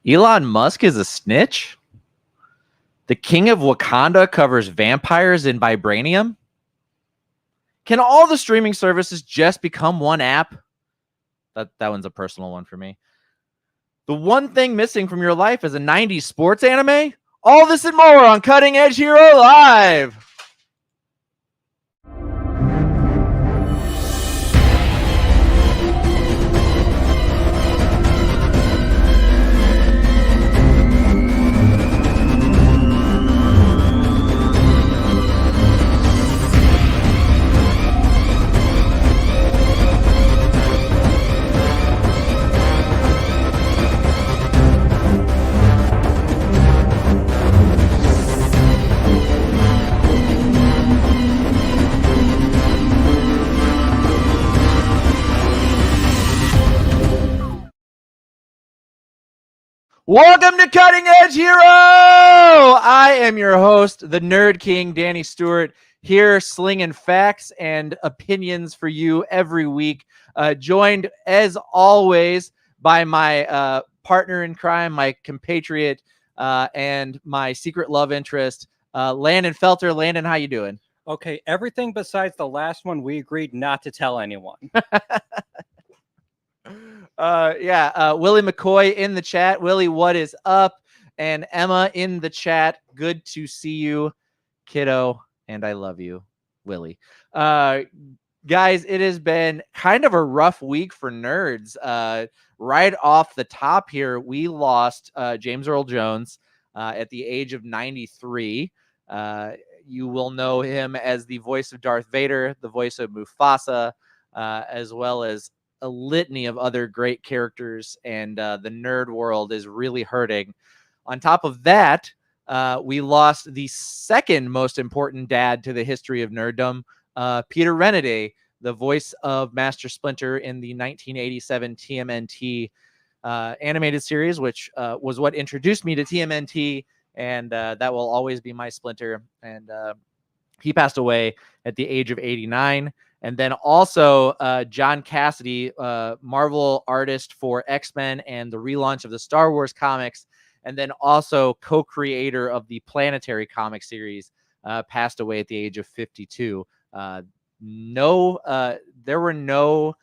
Elon Musk is a snitch? The king of Wakanda covers vampires in vibranium? Can all the streaming services just become one app? That one's a personal one for me. The one thing missing from your life is a 90s sports anime? All this and more on Cutting Edge Hero Live. Welcome to Cutting Edge Hero! I am your host, the Nerd King, Danny Stewart, here slinging facts and opinions for you every week. Joined, as always, by my partner in crime, my compatriot, and my secret love interest, Landon Felter. Landon, how you doing? Okay, everything besides the last one we agreed not to tell anyone. Willie McCoy in the chat. Willie, what is up? And Emma in the chat. Good to see you, kiddo. And I love you, Willie. Guys, it has been kind of a rough week for nerds. Right off the top here, we lost James Earl Jones at the age of 93. You will know him as the voice of Darth Vader, the voice of Mufasa, as well as a litany of other great characters, and the nerd world is really hurting. On top of that, we lost the second most important dad to the history of nerddom, Peter Renaday, the voice of Master Splinter in the 1987 TMNT animated series, which was what introduced me to TMNT, and that will always be my Splinter. And he passed away at the age of 89. And then also John Cassidy, Marvel artist for X-Men and the relaunch of the Star Wars comics, and then also co-creator of the Planetary comic series, passed away at the age of 52. There were no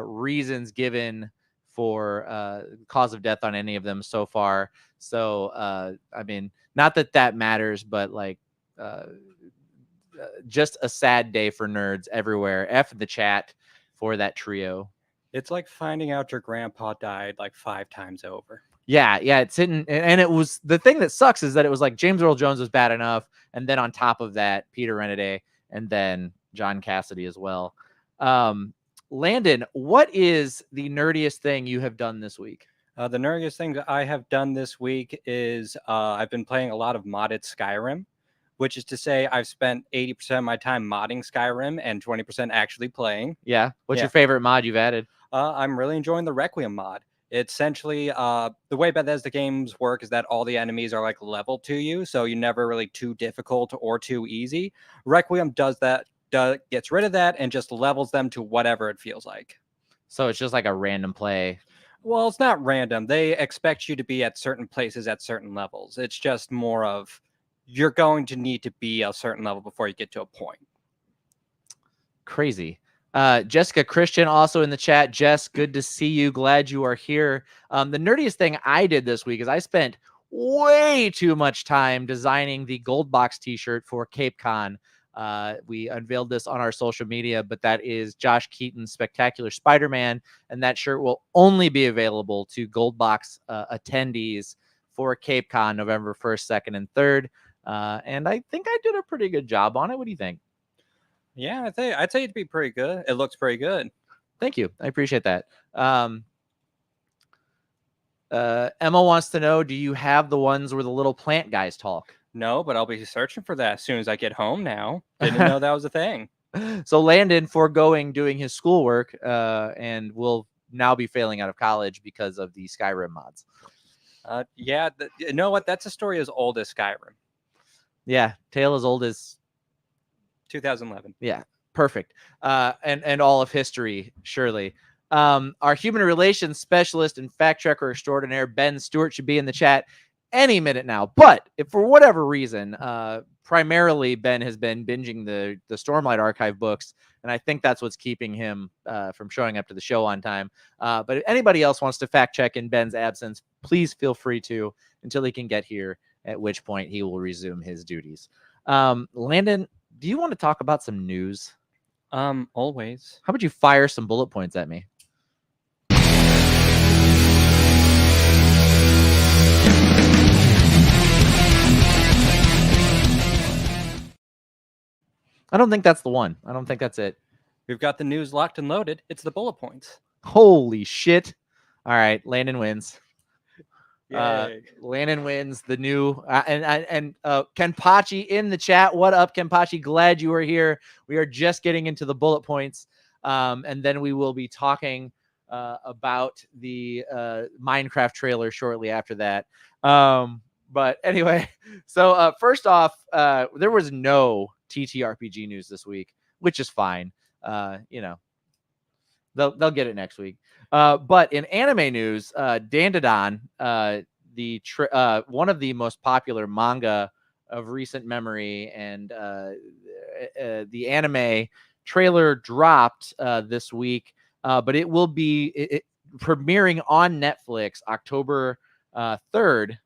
reasons given for cause of death on any of them so far. So, I mean, not that matters, but like... just a sad day for nerds everywhere. F in the chat for that trio. It's like finding out your grandpa died like 5 times over. Yeah, it's hitting. And it was, the thing that sucks is that it was like James Earl Jones was bad enough, and then on top of that, Peter Renaday, and then John Cassidy as well. Landon, what is the nerdiest thing you have done this week? The nerdiest thing that I have done this week is I've been playing a lot of modded Skyrim, which is to say I've spent 80% of my time modding Skyrim and 20% actually playing. Yeah. What's your favorite mod you've added? I'm really enjoying the Requiem mod. It's essentially, the way Bethesda games work is that all the enemies are like leveled to you, so you're never really too difficult or too easy. Requiem does that, gets rid of that, and just levels them to whatever it feels like. So it's just like a random play. Well, it's not random. They expect you to be at certain places at certain levels. It's just more of, you're going to need to be a certain level before you get to a point. Crazy. Jessica Christian also in the chat. Jess, good to see you. Glad you are here. The nerdiest thing I did this week is I spent way too much time designing the gold box t-shirt for CapeCon. We unveiled this on our social media, but that is Josh Keaton's Spectacular Spider-Man, and that shirt will only be available to gold box attendees for CapeCon November 1st, 2nd, and 3rd. And I think I did a pretty good job on it. What do you think? Yeah, I'd say it'd be pretty good. It looks pretty good. Thank you. I appreciate that. Emma wants to know, do you have the ones where the little plant guys talk? No, but I'll be searching for that as soon as I get home now. Didn't know that was a thing. So Landon foregoing doing his schoolwork and will now be failing out of college because of the Skyrim mods. Yeah, you know what? That's a story as old as Skyrim. Yeah, tale as old as 2011. Yeah, perfect. And all of history, surely. Our human relations specialist and fact checker extraordinaire, Ben Stewart, should be in the chat any minute now. But if for whatever reason, primarily Ben has been binging the Stormlight Archive books, and I think that's what's keeping him from showing up to the show on time. But if anybody else wants to fact check in Ben's absence, please feel free to until he can get here, at which point he will resume his duties. Landon, do you want to talk about some news? Always. How about you fire some bullet points at me? I don't think that's the one. I don't think that's it. We've got the news locked and loaded. It's the bullet points. Holy shit. All right, Landon wins. Yay. Landon wins the new and Kenpachi in the chat. What up, Kenpachi? Glad you are here. We are just getting into the bullet points, and then we will be talking about the Minecraft trailer shortly after that. But anyway, so first off, there was no TTRPG news this week, which is fine. You know, they'll get it next week. But in anime news, Dandadan, one of the most popular manga of recent memory, and the anime trailer dropped this week, but it will be premiering on Netflix October 3rd.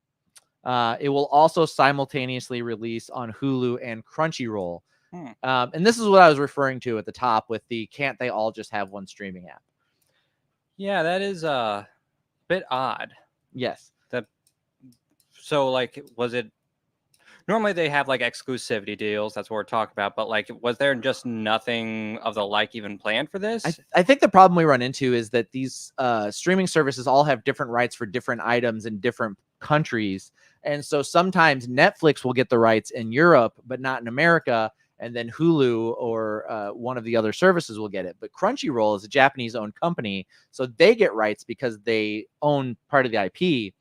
It will also simultaneously release on Hulu and Crunchyroll. And this is what I was referring to at the top with the can't they all just have one streaming app? Yeah, that is a bit odd. Yes. So, like, was it... Normally they have, like, exclusivity deals. That's what we're talking about. But, like, was there just nothing of the like even planned for this? I think the problem we run into is that these streaming services all have different rights for different items in different countries. And so sometimes Netflix will get the rights in Europe, but not in America. And then Hulu or one of the other services will get it. But Crunchyroll is a Japanese-owned company, so they get rights because they own part of the IP.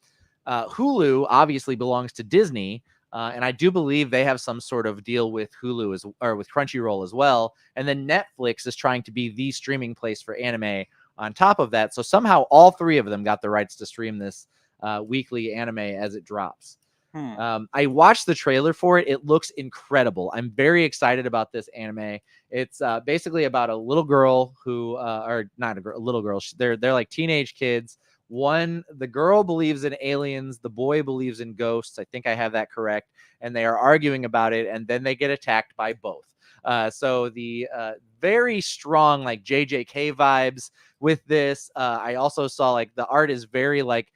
Hulu obviously belongs to Disney, and I do believe they have some sort of deal with Hulu or with Crunchyroll as well. And then Netflix is trying to be the streaming place for anime on top of that. So somehow all three of them got the rights to stream this weekly anime as it drops. I watched the trailer for it. It looks incredible. I'm very excited about this anime. It's basically about a little girl who, or not a little girl. They're like teenage kids. The girl believes in aliens. The boy believes in ghosts. I think I have that correct. And they are arguing about it. And then they get attacked by both. So the very strong like JJK vibes with this. I also saw like the art is very like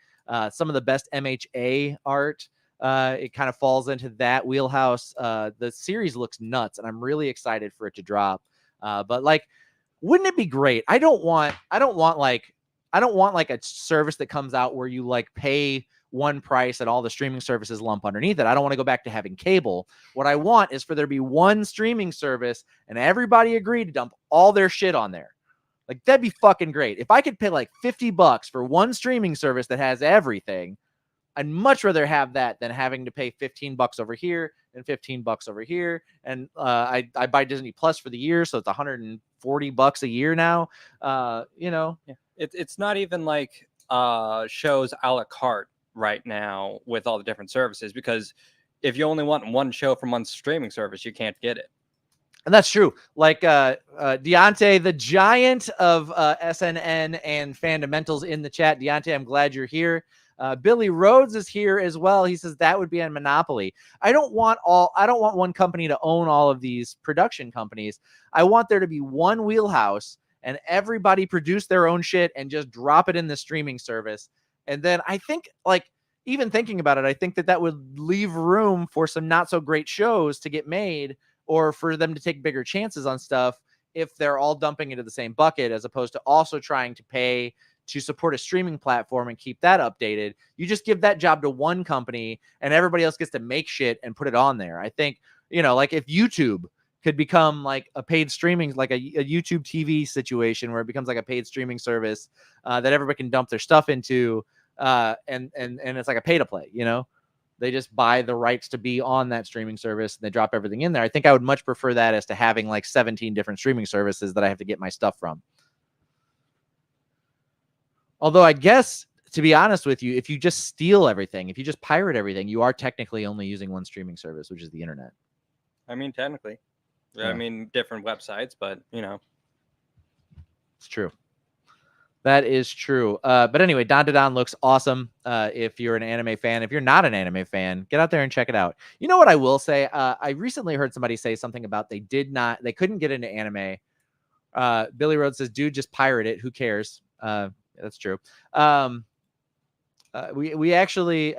some of the best MHA art. It kind of falls into that wheelhouse. The series looks nuts, and I'm really excited for it to drop. But like, wouldn't it be great? I don't want like a service that comes out where you like pay one price and all the streaming services lump underneath it. I don't want to go back to having cable. What I want is for there to be one streaming service and everybody agree to dump all their shit on there. Like, that'd be fucking great. If I could pay like $50 for one streaming service that has everything, I'd much rather have that than having to pay $15 over here and $15 over here. And I buy Disney Plus for the year, so it's $140 a year now. You know, it's not even like shows a la carte right now with all the different services, because if you only want one show from one streaming service, you can't get it. And that's true. Like Deontay, the giant of SNN and Fundamentals in the chat. Deontay, I'm glad you're here. Billy Rhodes is here as well. He says that would be a monopoly. I don't want one company to own all of these production companies. I want there to be one wheelhouse and everybody produce their own shit and just drop it in the streaming service. And then I think, like, even thinking about it, I think that would leave room for some not so great shows to get made, or for them to take bigger chances on stuff if they're all dumping into the same bucket, as opposed to also trying to pay to support a streaming platform and keep that updated. You just give that job to one company and everybody else gets to make shit and put it on there. I think, like if YouTube could become like a paid streaming, like a YouTube TV situation where it becomes like a paid streaming service that everybody can dump their stuff into, and it's like a pay to play, They just buy the rights to be on that streaming service and they drop everything in there. I think I would much prefer that as to having like 17 different streaming services that I have to get my stuff from. Although I guess, to be honest with you, if you just steal everything, if you just pirate everything, you are technically only using one streaming service, which is the internet. I mean, technically. I Yeah. mean, different websites, but It's true. That is true. But anyway, Don to Don looks awesome. If you're an anime fan, if you're not an anime fan, get out there and check it out. You know what I will say? I recently heard somebody say something about they couldn't get into anime. Billy Rhodes says, dude, just pirate it. Who cares? That's true. We actually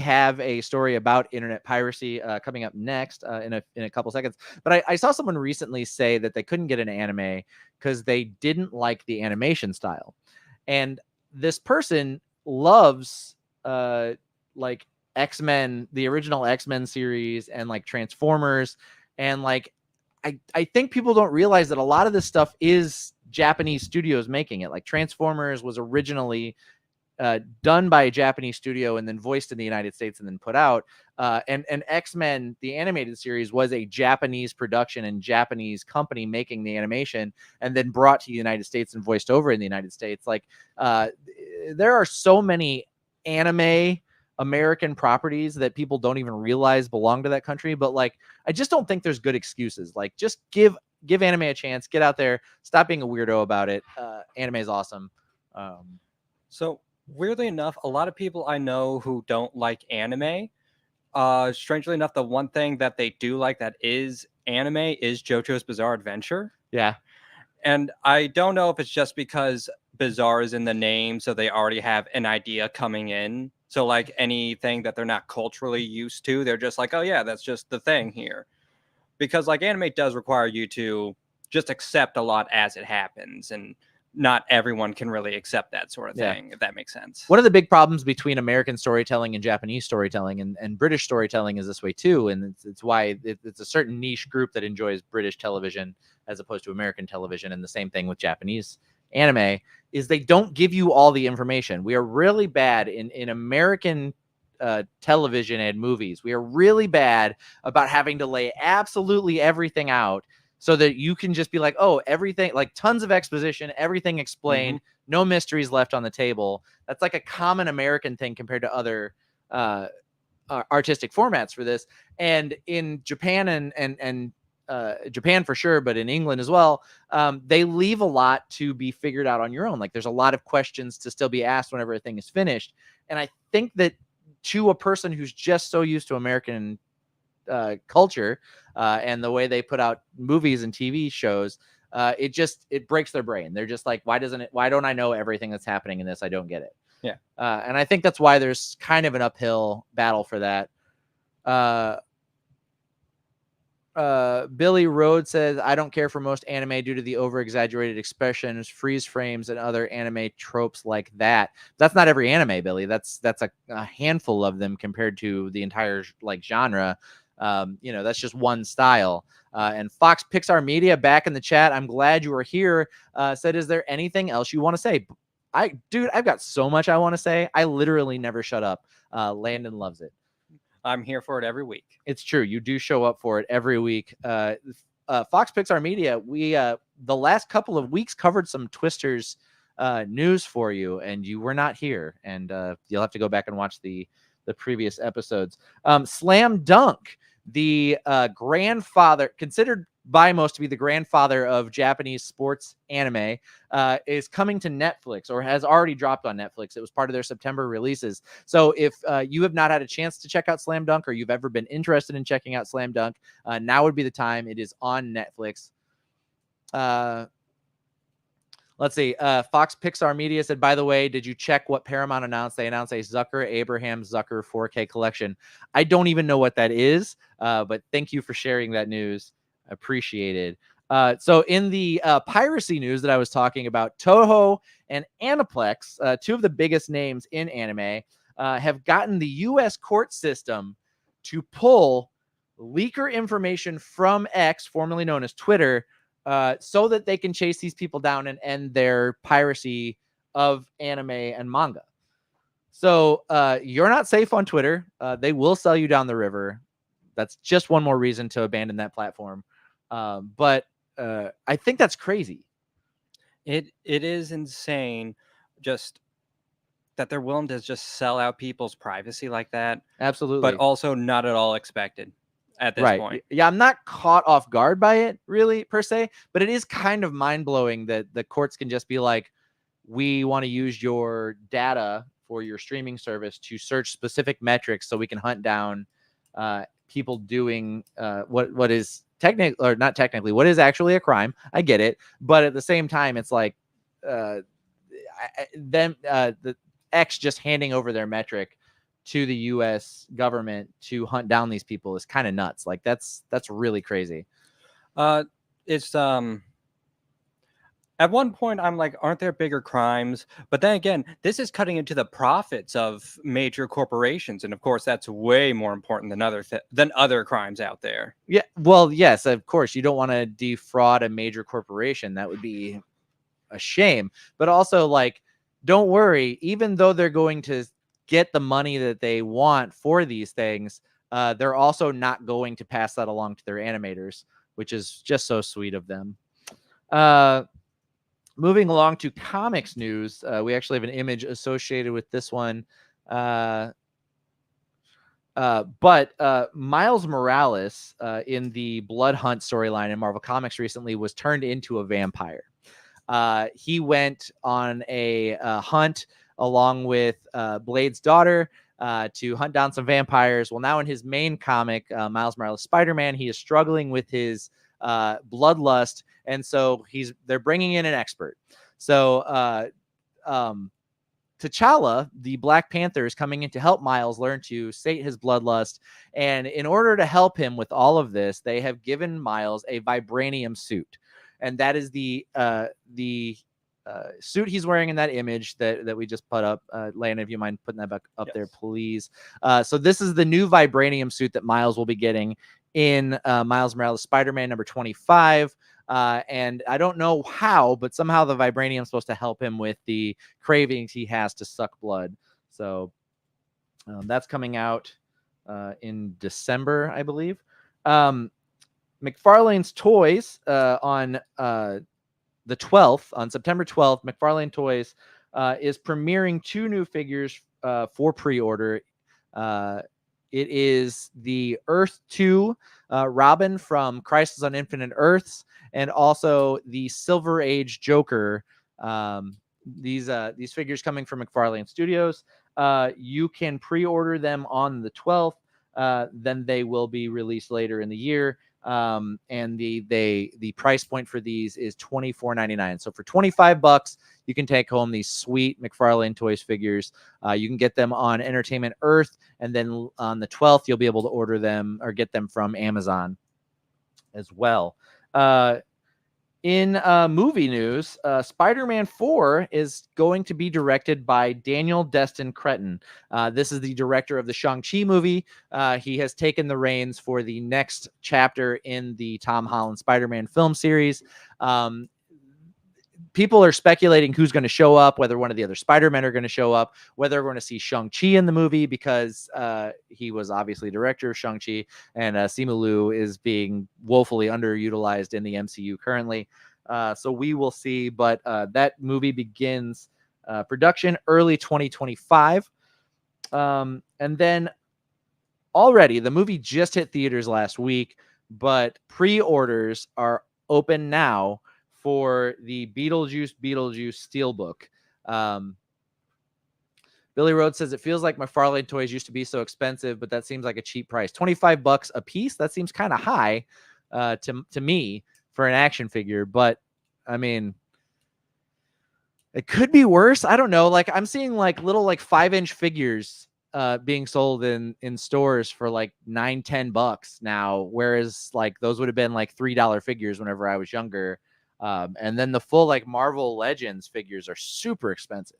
have a story about internet piracy coming up next in a couple seconds. But I saw someone recently say that they couldn't get an anime because they didn't like the animation style, and this person loves like X-Men, the original X-Men series, and like Transformers, and like I think people don't realize that a lot of this stuff is Japanese studios making it. Like Transformers was originally done by a Japanese studio and then voiced in the United States and then put out. And X-Men, the animated series, was a Japanese production and Japanese company making the animation and then brought to the United States and voiced over in the United States. Like there are so many anime American properties that people don't even realize belong to that country. But like, I just don't think there's good excuses. Like, just give anime a chance. Get out there. Stop being a weirdo about it. Anime is awesome. So weirdly enough, a lot of people I know who don't like anime, strangely enough, the one thing that they do like that is anime is JoJo's Bizarre Adventure. Yeah. And I don't know if it's just because Bizarre is in the name, so they already have an idea coming in. So like anything that they're not culturally used to, they're just like, oh yeah, that's just the thing here. Because like anime does require you to just accept a lot as it happens, and not everyone can really accept that sort of thing, if that makes sense. One of the big problems between American storytelling and Japanese storytelling and British storytelling is this way too. And it's why it's a certain niche group that enjoys British television as opposed to American television. And the same thing with Japanese anime is they don't give you all the information. We are really bad in American television and movies. We are really bad about having to lay absolutely everything out so that you can just be like, oh, everything, like tons of exposition, everything explained, no mysteries left on the table. That's like a common American thing compared to other artistic formats for this. And in Japan and Japan for sure, but in England as well, they leave a lot to be figured out on your own. Like there's a lot of questions to still be asked whenever a thing is finished. And I think that to a person who's just so used to American culture and the way they put out movies and TV shows, it breaks their brain. They're just like, why don't I know everything that's happening in this? I don't get it. Yeah. And I think that's why there's kind of an uphill battle for that. Billy Rhodes says, I don't care for most anime due to the over-exaggerated expressions, freeze frames, and other anime tropes like that. That's not every anime, Billy. That's a handful of them compared to the entire like genre. That's just one style. And Fox Pixar Media back in the chat. I'm glad you are here. Said, is there anything else you want to say? I've got so much I want to say. I literally never shut up. Landon loves it. I'm here for it every week. It's true. You do show up for it every week. Fox Pixar Media, we the last couple of weeks covered some Twisters news for you, and you were not here. And you'll have to go back and watch the previous episodes. Slam Dunk, the grandfather, considered by most to be the grandfather of Japanese sports anime, is coming to Netflix or has already dropped on Netflix. It was part of their September releases. So if you have not had a chance to check out Slam Dunk or you've ever been interested in checking out Slam Dunk, now would be the time. It is on Netflix. Let's see. Fox Pixar Media said, by the way, did you check what Paramount announced? They announced a Abraham Zucker 4K collection. I don't even know what that is, but thank you for sharing that news. Appreciated. So in the piracy news that I was talking about, Toho and Aniplex, two of the biggest names in anime, have gotten the U.S. court system to pull leaker information from X, formerly known as Twitter, so that they can chase these people down and end their piracy of anime and manga. So you're not safe on Twitter. They will sell you down the river. That's just one more reason to abandon that platform. But I think that's crazy. It is insane. just that they're willing to just sell out people's privacy like that, but Absolutely. also not at all expected at this Right. point. Yeah, I'm not caught off guard by it really per se, but it is kind of mind-blowing that the courts can just be like, we want to use your data for your streaming service to search specific metrics so we can hunt down people doing what is technically, or not technically, what is actually a crime. I get it, but at the same time, it's like the X just handing over their metric to the U.S. government to hunt down these people is kind of nuts. Like that's really crazy. It's At one point I'm like, aren't there bigger crimes? But then again, this is cutting into the profits of major corporations, and of course that's way more important than other crimes out there. Yeah, well, yes, of course you don't want to defraud a major corporation. That would be a shame. But also, like, don't worry, even though they're going to get the money that they want for these things, they're also not going to pass that along to their animators, which is just so sweet of them. Moving along to comics news, we actually have an image associated with this one. But Miles Morales in the Blood Hunt storyline in Marvel Comics recently was turned into a vampire. He went on a hunt along with Blade's daughter to hunt down some vampires. Well, now in his main comic, Miles Morales Spider-Man, he is struggling with his bloodlust, and so they're bringing in an expert. So T'Challa, the Black Panther, is coming in to help Miles learn to sate his bloodlust. And in order to help him with all of this, they have given Miles a vibranium suit. And that is the suit he's wearing in that image that we just put up. Landon, if you mind putting that back up there, please. So this is the new vibranium suit that Miles will be getting in Miles Morales Spider-Man number 25. And I don't know how, but somehow the vibranium is supposed to help him with the cravings he has to suck blood. So that's coming out in December, I believe. McFarlane's Toys on the 12th, on September 12th, McFarlane Toys is premiering 2 new figures for pre-order. It is the Earth 2 Robin from Crisis on Infinite Earths, and also the Silver Age Joker. These figures coming from McFarlane Studios. You can pre-order them on the 12th. Then they will be released later in the year. And the price point for these is $24.99. So for $25, you can take home these sweet McFarlane Toys figures. You can get them on Entertainment Earth, and then on the 12th, you'll be able to order them or get them from Amazon as well. In movie news, Spider-Man 4 is going to be directed by Daniel Destin Cretton. This is the director of the Shang-Chi movie. He has taken the reins for the next chapter in the Tom Holland Spider-Man film series. People are speculating who's going to show up, whether one of the other Spider-Men are going to show up, whether we're going to see Shang-Chi in the movie, because he was obviously director of Shang-Chi, and Simu Liu is being woefully underutilized in the MCU currently. So we will see, but that movie begins production early 2025. And then already, the movie just hit theaters last week, but pre-orders are open now for the Beetlejuice Steelbook. Billy Rhodes says, it feels like McFarlane Toys used to be so expensive, but that seems like a cheap price. $25 a piece? That seems kind of high to me for an action figure, but I mean, it could be worse. I don't know. Like, I'm seeing like little like 5-inch figures being sold in stores for like $9-10 now, whereas like those would have been like $3 figures whenever I was younger. And then the full like Marvel Legends figures are super expensive.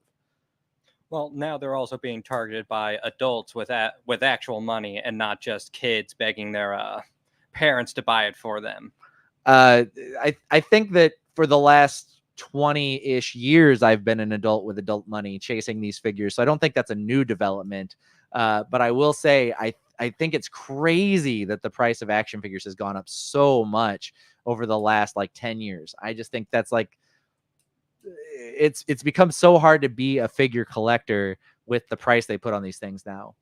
Well, now they're also being targeted by adults with actual money, and not just kids begging their parents to buy it for them. I think that for the last 20-ish years, I've been an adult with adult money chasing these figures. So I don't think that's a new development. But I will say, I think it's crazy that the price of action figures has gone up so much over the last like 10 years. I just think that's like it's become so hard to be a figure collector with the price they put on these things now.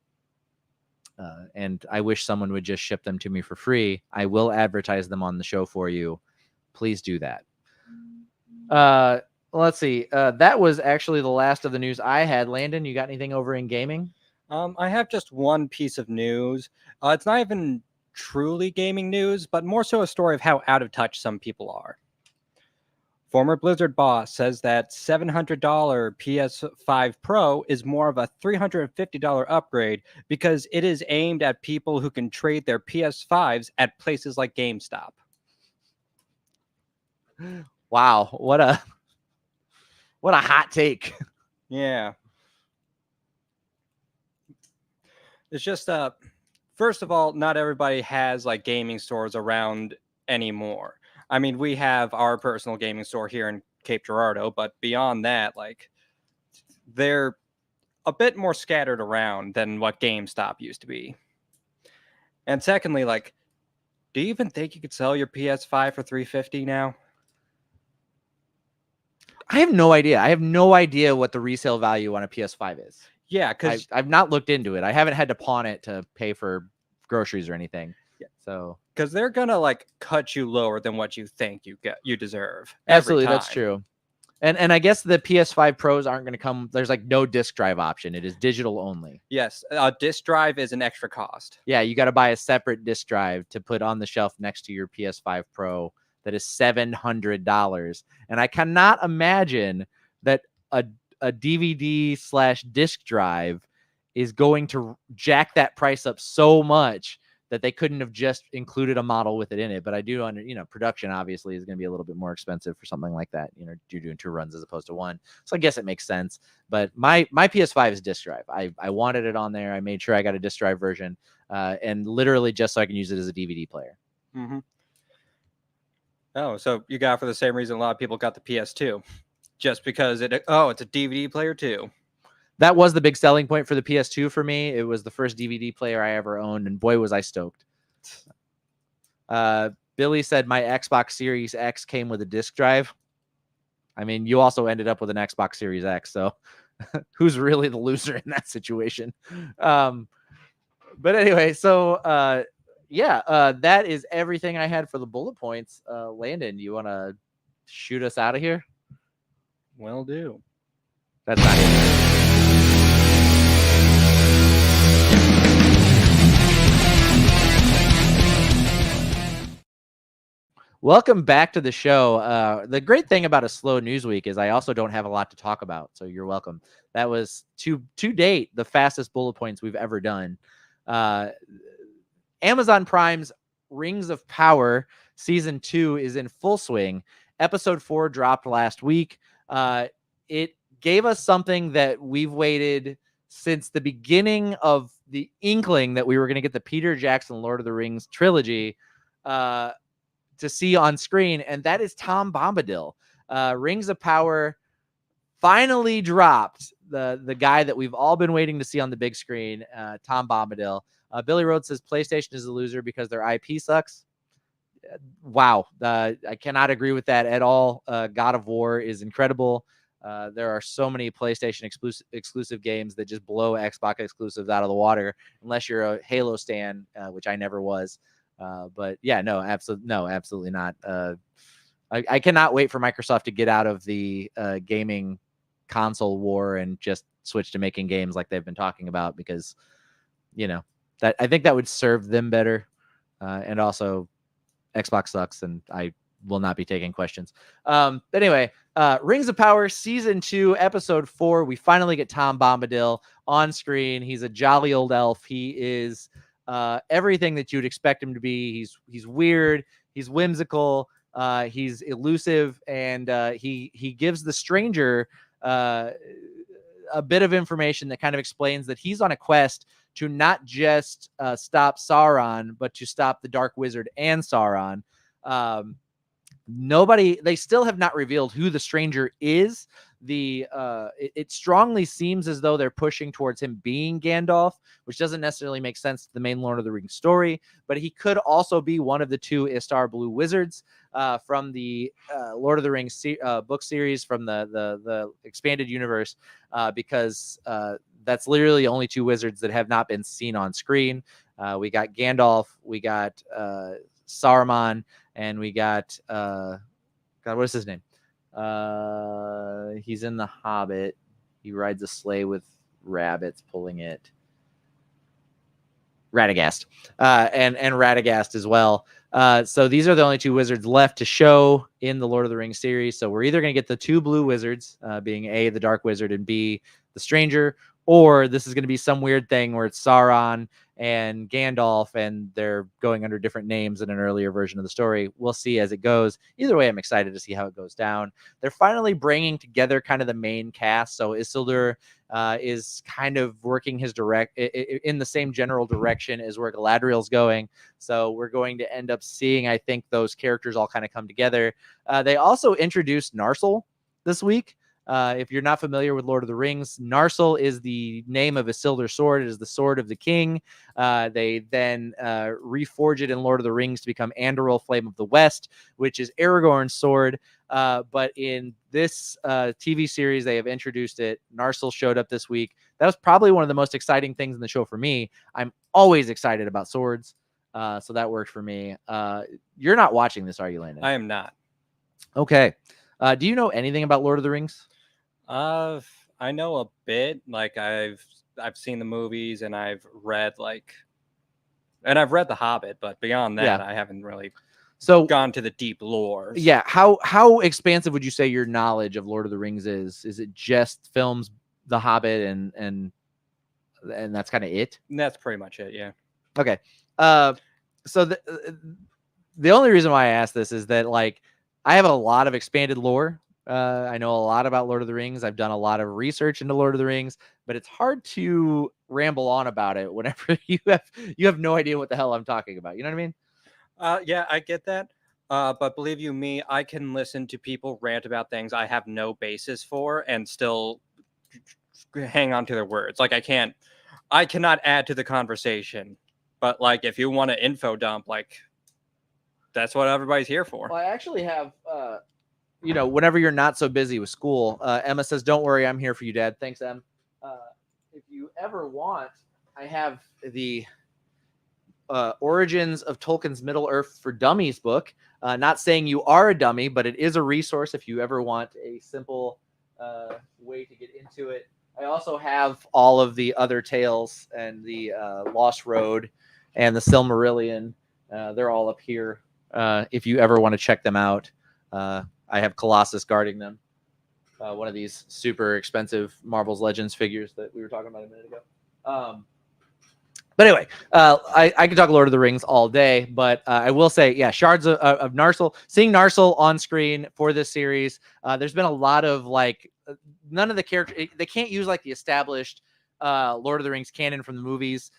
And I wish someone would just ship them to me for free. I will advertise them on the show for you. Please do that. Let's see. That was actually the last of the news I had. Landon, you got anything over in gaming? I have just one piece of news. It's not even truly gaming news, but more so a story of how out of touch some people are. Former Blizzard boss says that $700 PS5 Pro is more of a $350 upgrade because it is aimed at people who can trade their PS5s at places like GameStop. Wow, what a hot take. Yeah. It's just first of all, not everybody has like gaming stores around anymore. I mean, we have our personal gaming store here in Cape Girardeau, but beyond that, like they're a bit more scattered around than what GameStop used to be. And secondly, like, do you even think you could sell your PS5 for $350 now? I have no idea. I have no idea what the resale value on a PS5 is. Yeah, because I've not looked into it. I haven't had to pawn it to pay for groceries or anything. Yeah. So because they're gonna like cut you lower than what you think you deserve. absolutely, Every that's time. true. And I guess the PS5 Pros aren't going to come. There's like no disc drive option. It is digital only. Yes, a disc drive is an extra cost. Yeah, you got to buy a separate disc drive to put on the shelf next to your PS5 Pro. That is $700, and I cannot imagine that a DVD/disc drive is going to jack that price up so much that they couldn't have just included a model with it in it. But I do production obviously is going to be a little bit more expensive for something like that. You're doing 2 runs as opposed to 1. So I guess it makes sense. But my PS5 is disc drive. I wanted it on there. I made sure I got a disc drive version, and literally just so I can use it as a DVD player. Mm-hmm. Oh, so you got it for the same reason a lot of people got the PS2, just because it's a DVD player too. That was the big selling point for the PS2 for me. It was the first DVD player I ever owned, and boy, was I stoked. Billy said my Xbox Series X came with a disc drive. I mean, you also ended up with an Xbox Series X, so who's really the loser in that situation? But anyway, so that is everything I had for the bullet points. Landon, you want to shoot us out of here? Will do. That's not it. Welcome back to the show. The great thing about a slow news week is I also don't have a lot to talk about, so you're welcome. That was to date the fastest bullet points we've ever done. Amazon Prime's Rings of Power Season 2 is in full swing. Episode 4 dropped last week. It gave us something that we've waited since the beginning of the inkling that we were going to get the Peter Jackson Lord of the Rings trilogy to see on screen, and that is Tom Bombadil. Rings of Power finally dropped. The guy that we've all been waiting to see on the big screen, Tom Bombadil. Billy Rhodes says PlayStation is a loser because their IP sucks. Wow. I cannot agree with that at all. God of War is incredible. There are so many PlayStation exclusive games that just blow Xbox exclusives out of the water, unless you're a Halo stan, which I never was. But yeah, no, absolutely not. I cannot wait for Microsoft to get out of the gaming console war and just switch to making games like they've been talking about, because that I think that would serve them better. And also Xbox sucks, and I will not be taking questions. But anyway, Rings of Power Season 2, Episode 4. We finally get Tom Bombadil on screen. He's a jolly old elf. He is everything that you'd expect him to be. He's weird. He's whimsical. He's elusive, and he gives the stranger a bit of information that kind of explains that he's on a quest to not just stop Sauron, but to stop the Dark Wizard and Sauron. They still have not revealed who the stranger is, it strongly seems as though they're pushing towards him being Gandalf, which doesn't necessarily make sense to the main Lord of the Rings story, but he could also be one of the two Istar Blue wizards from the Lord of the Rings book series from the expanded universe, because that's literally only two wizards that have not been seen on screen. We got Gandalf, we got Saruman, and we got God, what is his name? He's in The Hobbit. He rides a sleigh with rabbits pulling it. Radagast, and Radagast as well. So these are the only two wizards left to show in the Lord of the Rings series. So we're either going to get the two blue wizards, being A, the Dark Wizard, and B, the Stranger, or this is going to be some weird thing where it's Sauron and Gandalf, and they're going under different names in an earlier version of the story. We'll see as it goes. Either way, I'm excited to see how it goes down. They're finally bringing together kind of the main cast. So Isildur is kind of working his in the same general direction as where Galadriel's going. So we're going to end up seeing, I think, those characters all kind of come together. They also introduced Narsil this week. If you're not familiar with Lord of the Rings, Narsil is the name of Isildur's sword. It is the sword of the king. They then reforge it in Lord of the Rings to become Andoril, Flame of the West, which is Aragorn's sword. But in this TV series, they have introduced it. Narsil showed up this week. That was probably one of the most exciting things in the show for me. I'm always excited about swords. So that worked for me. You're not watching this, are you, Landon? I am not. Okay. Do you know anything about Lord of the Rings? I know a bit. Like I've seen the movies and I've read The Hobbit, but beyond that, I haven't really gone to the deep lore. Yeah, how expansive would you say your knowledge of Lord of the Rings is? Is it just films, The Hobbit, and that's kind of it? That's pretty much it. Yeah. Okay. So the only reason why I asked this is that like I have a lot of expanded lore. I know a lot about Lord of the Rings. I've done a lot of research into Lord of the Rings, but it's hard to ramble on about it whenever you have no idea what the hell I'm talking about. You know what I mean? Yeah, I get that. But believe you me, I can listen to people rant about things I have no basis for and still hang on to their words. Like I cannot add to the conversation. But like if you want an info dump, like that's what everybody's here for. Well, I actually have whenever you're not so busy with school, Emma says, "Don't worry, I'm here for you, Dad." Thanks, Em. If you ever want, I have the Origins of Tolkien's Middle Earth for Dummies book. Not saying you are a dummy, but it is a resource if you ever want a simple way to get into it. I also have all of the other tales and the Lost Road and the Silmarillion. They're all up here. If you ever want to check them out. I have Colossus guarding them. One of these super expensive Marvel's Legends figures that we were talking about a minute ago. But anyway, I could talk Lord of the Rings all day, but I will say, yeah, Shards of Narsil, seeing Narsil on screen for this series, there's been a lot of like, none of the characters, they can't use like the established Lord of the Rings canon from the movies.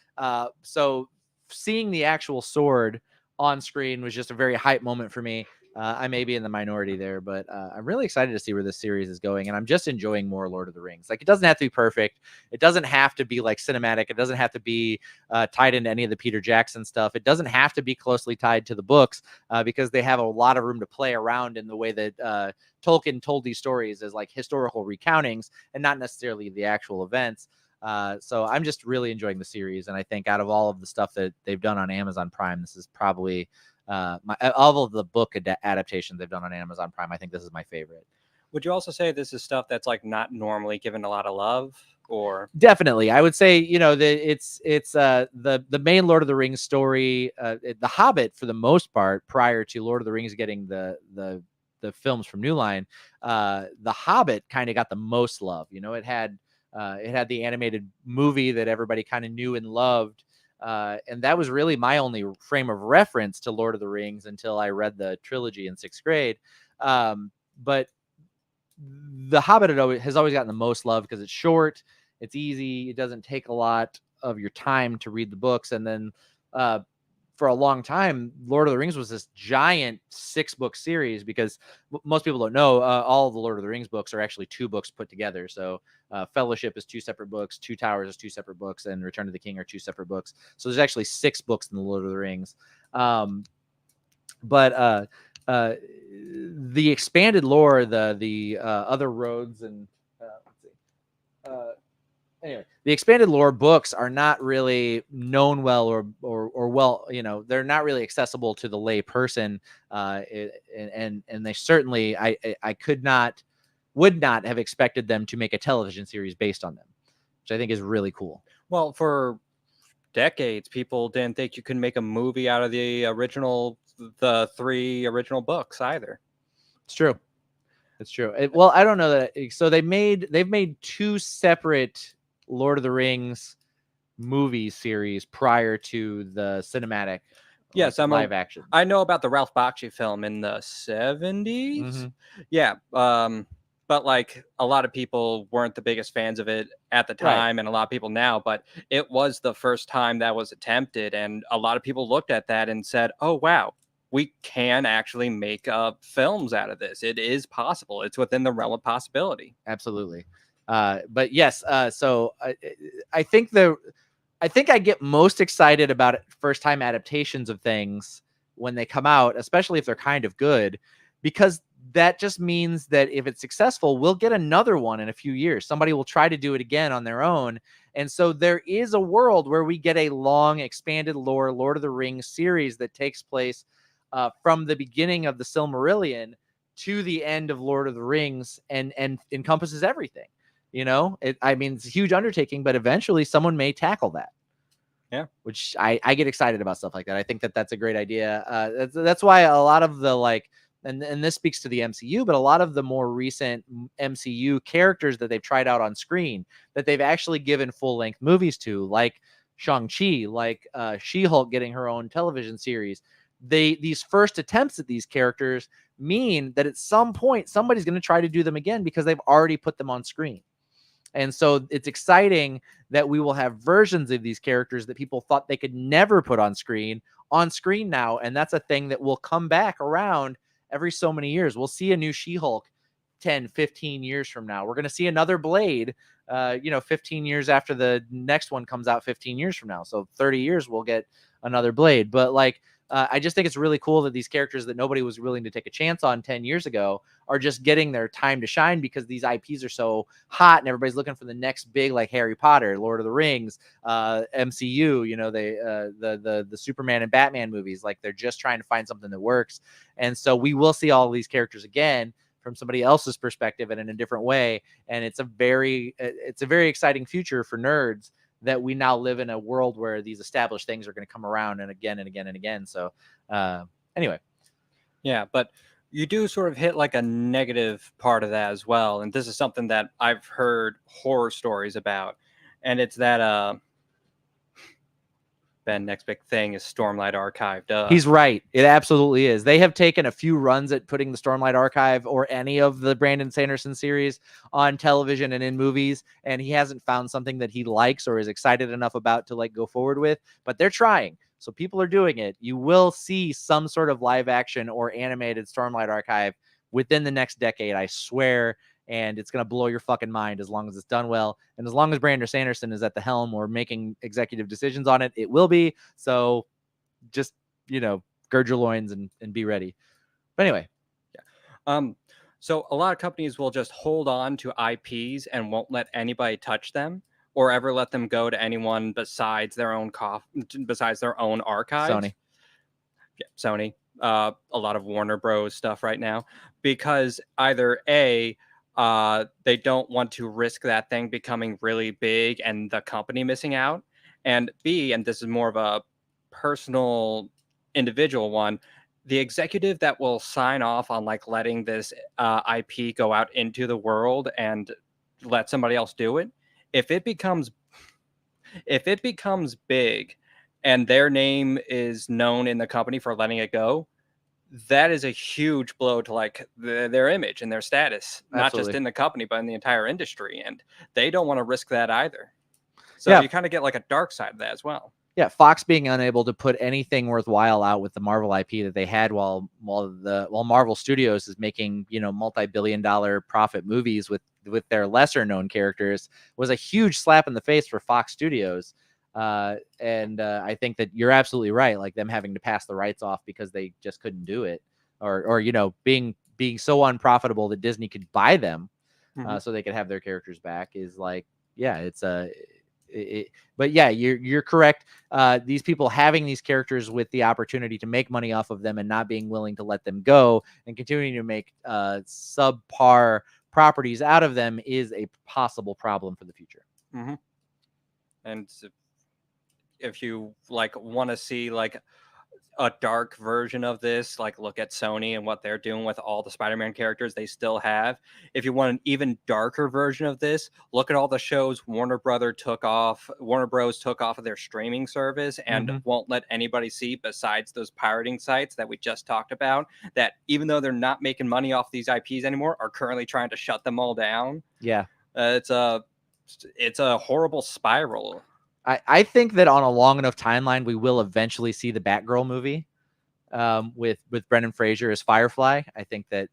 So seeing the actual sword on screen was just a very hype moment for me. I may be in the minority there, but I'm really excited to see where this series is going, and I'm just enjoying more Lord of the Rings. Like, it doesn't have to be perfect. It doesn't have to be like cinematic. It doesn't have to be tied into any of the Peter Jackson stuff. It doesn't have to be closely tied to the books because they have a lot of room to play around in the way that Tolkien told these stories as like historical recountings and not necessarily the actual events. So I'm just really enjoying the series, and I think out of all of the stuff that they've done on Amazon Prime, this is probably all of the book adaptations they've done on Amazon Prime. I think this is my favorite. Would you also say this is stuff that's like not normally given a lot of love? Or definitely, I would say that it's the main Lord of the Rings story, the Hobbit for the most part, prior to Lord of the Rings getting the films from New Line, the Hobbit kind of got the most love. It had the animated movie that everybody kind of knew and loved. And that was really my only frame of reference to Lord of the Rings until I read the trilogy in 6th grade. But The Hobbit has always gotten the most love because it's short, it's easy, it doesn't take a lot of your time to read the books. And then for a long time, Lord of the Rings was this giant 6-book series because most people don't know all of the Lord of the Rings books are actually 2 books put together. So Fellowship is 2 separate books, Two Towers is 2 separate books, and Return of the King are 2 separate books. So there's actually 6 books in the Lord of the Rings. But the expanded lore, the other roads and let's see. Anyway, the expanded lore books are not really known well or well, they're not really accessible to the lay person. And they certainly, I would not have expected them to make a television series based on them, which I think is really cool. Well, for decades, people didn't think you could make a movie out of the 3 original books either. It's true. It's true. Well, I don't know that. So they've made 2 separate Lord of the Rings movie series prior to the cinematic, yes, live action. I know about the Ralph Bakshi film in the 70s. Mm-hmm. Yeah, but like a lot of people weren't the biggest fans of it at the time, and a lot of people now. But it was the first time that was attempted, and a lot of people looked at that and said, "Oh wow, we can actually make films out of this. It is possible. It's within the realm of possibility." Absolutely. But yes, so I think I get most excited about first time adaptations of things when they come out, especially if they're kind of good, because that just means that if it's successful, we'll get another one in a few years. Somebody will try to do it again on their own. And so there is a world where we get a long expanded lore Lord of the Rings series that takes place from the beginning of the Silmarillion to the end of Lord of the Rings and encompasses everything. I mean, it's a huge undertaking, but eventually someone may tackle that. Yeah, which I get excited about stuff like that. I think that's a great idea. That's why a lot of the and this speaks to the MCU, but a lot of the more recent MCU characters that they've tried out on screen that they've actually given full length movies to, like Shang-Chi, like She-Hulk getting her own television series. These first attempts at these characters mean that at some point somebody's going to try to do them again because they've already put them on screen. And so it's exciting that we will have versions of these characters that people thought they could never put on screen now. And that's a thing that will come back around every so many years. We'll see a new She-Hulk 10, 15 years from now. We're going to see another Blade, 15 years after the next one comes out 15 years from now. So 30 years, we'll get another Blade. But I just think it's really cool that these characters that nobody was willing to take a chance on 10 years ago are just getting their time to shine because these IPs are so hot and everybody's looking for the next big, like Harry Potter, Lord of the Rings, MCU, the Superman and Batman movies. Like they're just trying to find something that works. And so we will see all these characters again from somebody else's perspective and in a different way. And it's a very exciting future for nerds that we now live in a world where these established things are going to come around and again and again and again. So anyway. Yeah, but you do sort of hit like a negative part of that as well. And this is something that I've heard horror stories about. And it's that Ben, next big thing is Stormlight Archive. Duh. He's right. It absolutely is. They have taken a few runs at putting the Stormlight Archive or any of the Brandon Sanderson series on television and in movies, and he hasn't found something that he likes or is excited enough about to go forward with, but they're trying. So people are doing it. You will see some sort of live action or animated Stormlight Archive within the next decade, I swear. And it's going to blow your fucking mind as long as it's done well. And as long as Brandon Sanderson is at the helm or making executive decisions on it, it will be. So just, gird your loins and be ready. But anyway. Yeah. So a lot of companies will just hold on to IPs and won't let anybody touch them or ever let them go to anyone besides their own archives. Sony. Yeah, Sony. A lot of Warner Bros. Stuff right now. Because either A, they don't want to risk that thing becoming really big and the company missing out. And B, and this is more of a personal individual one, the executive that will sign off on letting this IP go out into the world and let somebody else do it, if it becomes big and their name is known in the company for letting it go, that is a huge blow to their image and their status, Absolutely. not just in the company, but in the entire industry. And they don't want to risk that either. So you kind of get a dark side of that as well. Yeah, Fox being unable to put anything worthwhile out with the Marvel IP that they had while Marvel Studios is making, multi-billion-dollar profit movies with their lesser known characters was a huge slap in the face for Fox Studios. And I think that you're absolutely right. Like them having to pass the rights off because they just couldn't do it, or being so unprofitable that Disney could buy them, so they could have their characters back is like, yeah, it's a. But yeah, you're correct. These people having these characters with the opportunity to make money off of them and not being willing to let them go and continuing to make subpar properties out of them is a possible problem for the future. Mm-hmm. And if you like want to see like a dark version of this, like look at Sony and what they're doing with all the Spider-Man characters they still have. If you want an even darker version of this, look at all the shows Warner Bros took off of their streaming service and won't let anybody see besides those pirating sites that we just talked about, that even though they're not making money off these IPs anymore, are currently trying to shut them all down. Yeah. It's a horrible spiral. I think that on a long enough timeline, we will eventually see the Batgirl movie with Brendan Fraser as Firefly. I think that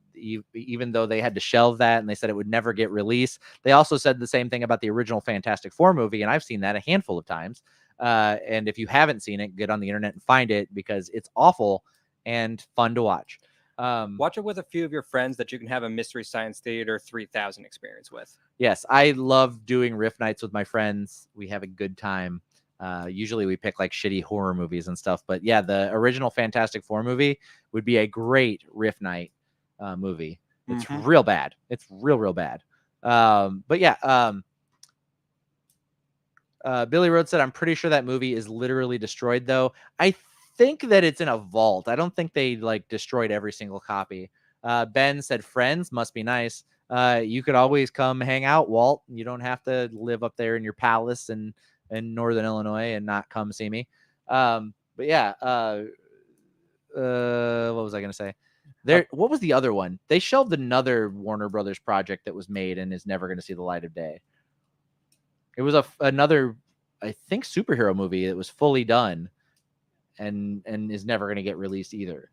even though they had to shelve that and they said it would never get released, they also said the same thing about the original Fantastic Four movie, and I've seen that a handful of times. And if you haven't seen it, get on the internet and find it because it's awful and fun to watch. Watch it with a few of your friends that you can have a Mystery Science Theater 3000 experience with. Yes, I love doing riff nights with my friends. We have a good time. Usually we pick like shitty horror movies and stuff, but yeah, the original Fantastic Four movie would be a great riff night movie. It's real bad. It's real bad. But yeah, Billy Rhodes said, I'm pretty sure that movie is literally destroyed though. I think that it's in a vault. I don't think they like destroyed every single copy. Ben said, Friends must be nice. You could always come hang out, Walt. You don't have to live up there in your palace in Northern Illinois and not come see me. But yeah, what was I going to say? What was the other one? They shelved another Warner Brothers project that was made and is never going to see the light of day. It was another, I think, superhero movie that was fully done and is never going to get released either.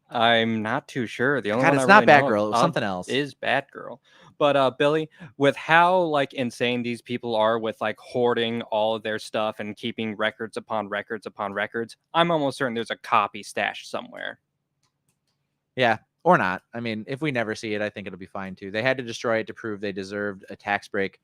I'm not too sure. The only God, one it's I not really know Batgirl. It was something else. Is Batgirl. But Billy, with how like insane these people are with like hoarding all of their stuff and keeping records upon records upon records, I'm almost certain there's a copy stashed somewhere. Yeah, or not. I mean, if we never see it, I think it'll be fine too. They had to destroy it to prove they deserved a tax break.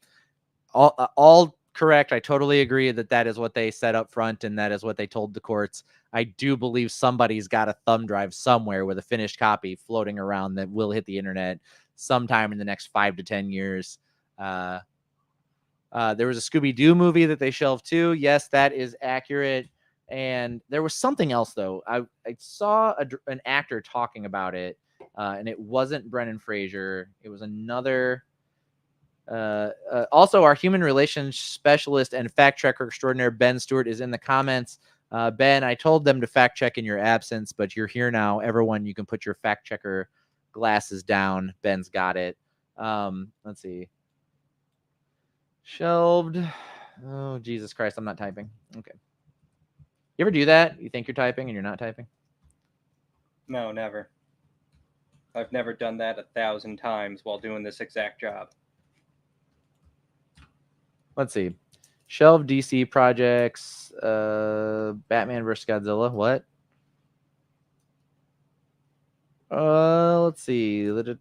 All correct. I totally agree that is what they said up front and that is what they told the courts. I do believe somebody's got a thumb drive somewhere with a finished copy floating around that will hit the internet sometime in the next 5 to 10 years. There was a Scooby-Doo movie that they shelved too. Yes, that is accurate. And there was something else though. I saw an actor talking about it, and it wasn't Brendan Fraser. It was another. Also, our human relations specialist and fact checker extraordinaire Ben Stewart is in the comments. Ben, I told them to fact check in your absence, but you're here now. Everyone, you can put your fact checker glasses down. Ben's got it. Let's see. Shelved. Oh, Jesus Christ. I'm not typing. Okay. You ever do that? You think you're typing and you're not typing? No, never. I've never done that 1,000 times while doing this exact job. Let's see. Shelved DC projects. Batman vs. Godzilla. What? Let's see. Wow,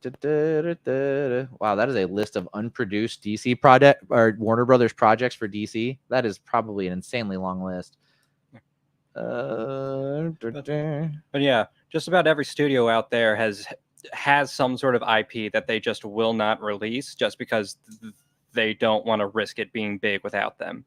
that is a list of unproduced DC project or Warner Brothers projects for DC. That is probably an insanely long list. But yeah, just about every studio out there has some sort of IP that they just will not release just because they don't want to risk it being big without them.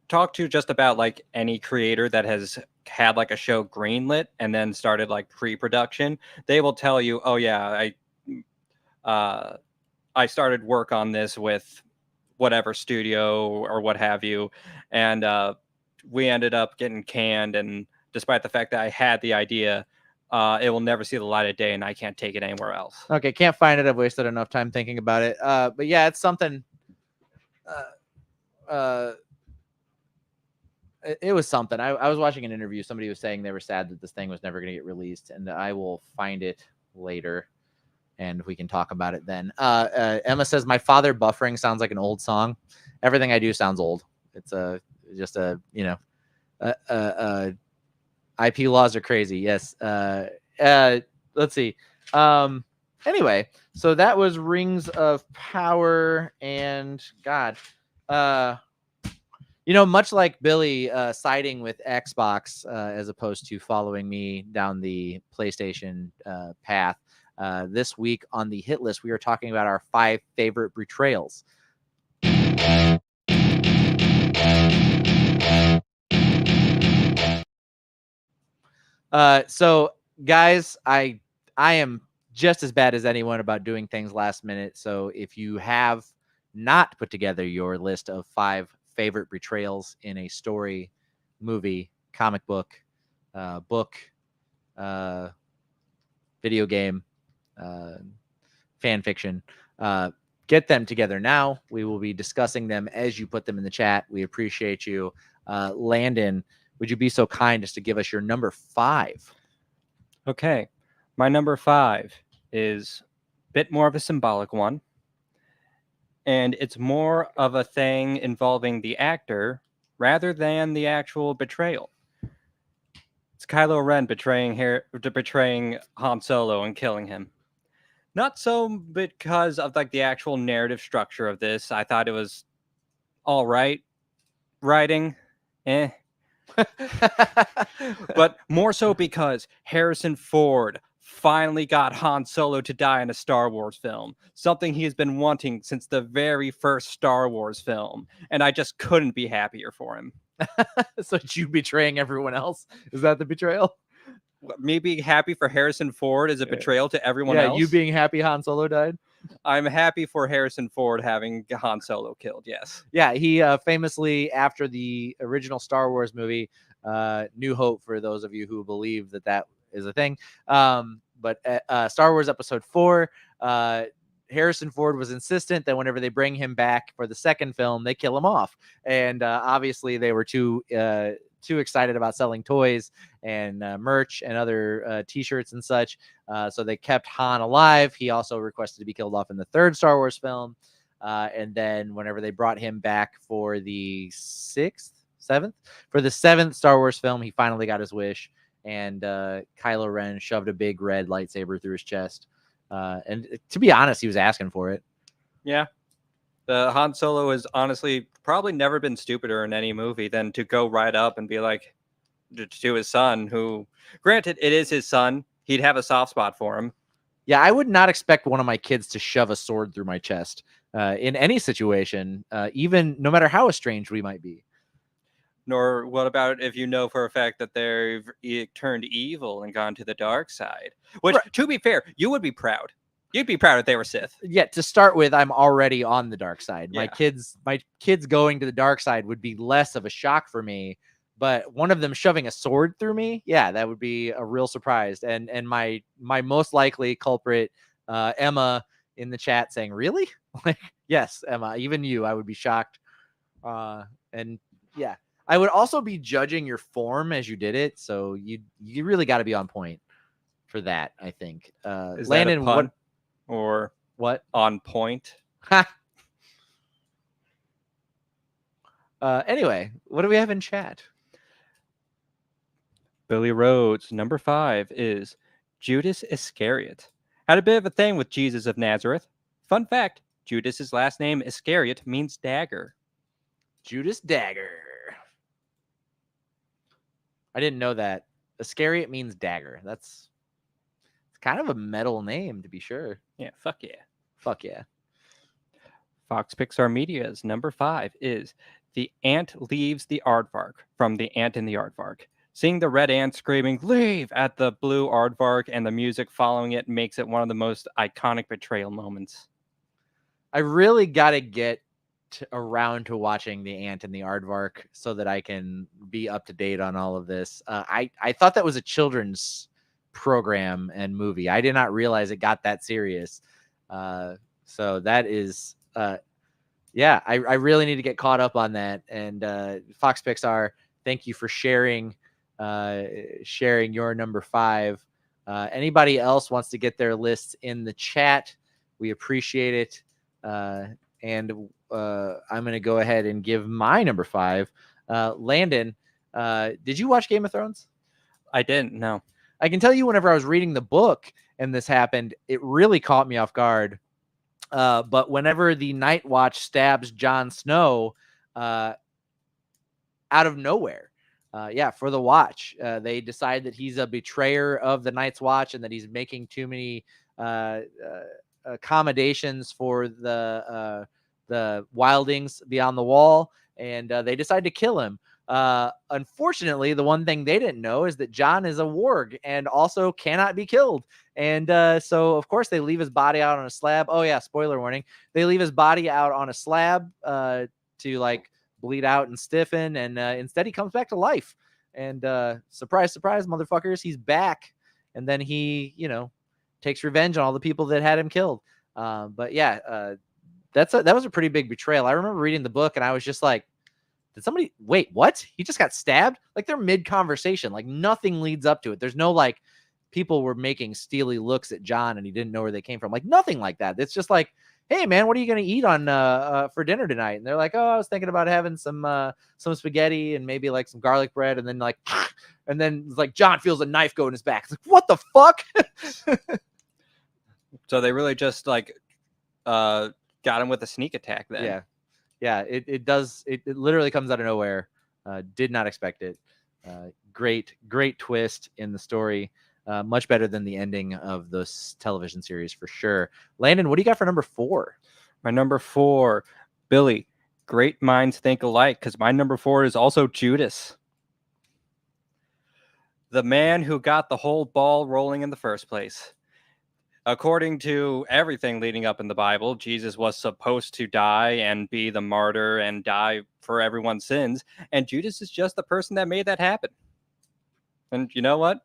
Talk to just about like any creator that has had like a show greenlit and then started like pre-production. They will tell you, oh yeah, I started work on this with whatever studio or what have you, and we ended up getting canned, and despite the fact that I had the idea, it will never see the light of day and I can't take it anywhere else. Okay, can't find it. I've wasted enough time thinking about it. But yeah, it's something. it was something. I was watching an interview. Somebody was saying they were sad that this thing was never going to get released, and I will find it later, and we can talk about it then. Emma says my father buffering sounds like an old song. Everything I do sounds old. It's just a IP laws are crazy. Yes. Let's see. Anyway, so that was Rings of Power, and God, much like Billy siding with Xbox as opposed to following me down the PlayStation path. This week on the hit list, we are talking about our 5 favorite betrayals. So guys, I am just as bad as anyone about doing things last minute. So if you have not put together your list of 5 favorite betrayals in a story, movie, comic book, video game, fan fiction, get them together now. We will be discussing them as you put them in the chat. We appreciate you. Landon, would you be so kind as to give us your number 5? Okay. My number 5 is a bit more of a symbolic one. And it's more of a thing involving the actor rather than the actual betrayal. It's Kylo Ren betraying Han Solo and killing him. Not so because of like the actual narrative structure of this. I thought it was all right writing, but more so because Harrison Ford finally got Han Solo to die in a Star Wars film, something he has been wanting since the very first Star Wars film, and I just couldn't be happier for him. So you betraying everyone else? Is that the betrayal? Me being happy for Harrison Ford is a betrayal to everyone else? Yeah, you being happy Han Solo died? I'm happy for Harrison Ford having Han Solo killed, yes. Yeah, he famously, after the original Star Wars movie, New Hope, for those of you who believe that is a thing, but Star Wars Episode 4, Harrison Ford was insistent that whenever they bring him back for the second film, they kill him off. And obviously they were too excited about selling toys and merch and other t-shirts and such. So they kept Han alive. He also requested to be killed off in the third Star Wars film. And then whenever they brought him back for the seventh Star Wars film, he finally got his wish. And Kylo Ren shoved a big red lightsaber through his chest. And to be honest, he was asking for it. Yeah. The Han Solo has honestly probably never been stupider in any movie than to go right up and be like to his son, who, granted, it is his son. He'd have a soft spot for him. Yeah, I would not expect one of my kids to shove a sword through my chest in any situation, even no matter how estranged we might be. Nor what about if you know for a fact that they've turned evil and gone to the dark side? Which, right, to be fair, you would be proud. You'd be proud if they were Sith. Yeah, to start with, I'm already on the dark side. Yeah. My kids going to the dark side would be less of a shock for me, but one of them shoving a sword through me, yeah, that would be a real surprise. And my most likely culprit, Emma, in the chat saying, "Really?" Like, yes, Emma, even you, I would be shocked. And yeah, I would also be judging your form as you did it, so you really got to be on point for that, I think. Is Landon, that a pun? what? Or what? On point? Anyway, what do we have in chat? Billy Rhodes, number 5 is Judas Iscariot. Had a bit of a thing with Jesus of Nazareth. Fun fact, Judas's last name Iscariot means dagger. Judas Dagger. I didn't know that. Iscariot means dagger. It's kind of a metal name, to be sure. Yeah, fuck yeah. Fuck yeah. Fox Pixar Media's number 5 is The Ant Leaves the Aardvark from The Ant in the Aardvark. Seeing the red ant screaming, "Leave!" at the blue aardvark and the music following it makes it one of the most iconic betrayal moments. I really got to get around to watching The Ant and the Aardvark so that I can be up to date on all of this. I thought that was a children's program and movie. I did not realize it got that serious. So that is, Yeah, I really need to get caught up on that. And Fox Pixar, thank you for sharing your number 5. Anybody else wants to get their lists in the chat, we appreciate it. And I'm going to go ahead and give my number 5. Landon, did you watch Game of Thrones? I didn't, no. I can tell you, whenever I was reading the book and this happened, it really caught me off guard. But whenever the Night Watch stabs Jon Snow out of nowhere, for the Watch, they decide that he's a betrayer of the Night's Watch and that he's making too many accommodations for the wildings beyond the wall, and they decide to kill him. Unfortunately, the one thing they didn't know is that Jon is a warg and also cannot be killed. And so, of course, they leave his body out on a slab. Oh, yeah, spoiler warning. They leave his body out on a slab to, like, bleed out and stiffen. And instead, he comes back to life. And surprise, surprise, motherfuckers, he's back. And then he, takes revenge on all the people that had him killed. But, yeah, that was a pretty big betrayal. I remember reading the book, and I was just like, did somebody wait? What? He just got stabbed? Like, they're mid conversation. Like, nothing leads up to it. There's no like people were making steely looks at Jon and he didn't know where they came from. Like, nothing like that. It's just like, hey man, what are you gonna eat on for dinner tonight? And they're like, oh, I was thinking about having some spaghetti and maybe like some garlic bread. And then like, and then it's like Jon feels a knife go in his back. It's like, what the fuck? So they really just like got him with a sneak attack then. Yeah, it does. It literally comes out of nowhere. Did not expect it. Great twist in the story. Much better than the ending of this television series for sure. Landon, what do you got for number 4? My number 4, Billy. Great minds think alike, because my number 4 is also Judas. The man who got the whole ball rolling in the first place. According to everything leading up in the Bible, Jesus was supposed to die and be the martyr and die for everyone's sins. And Judas is just the person that made that happen. And you know what?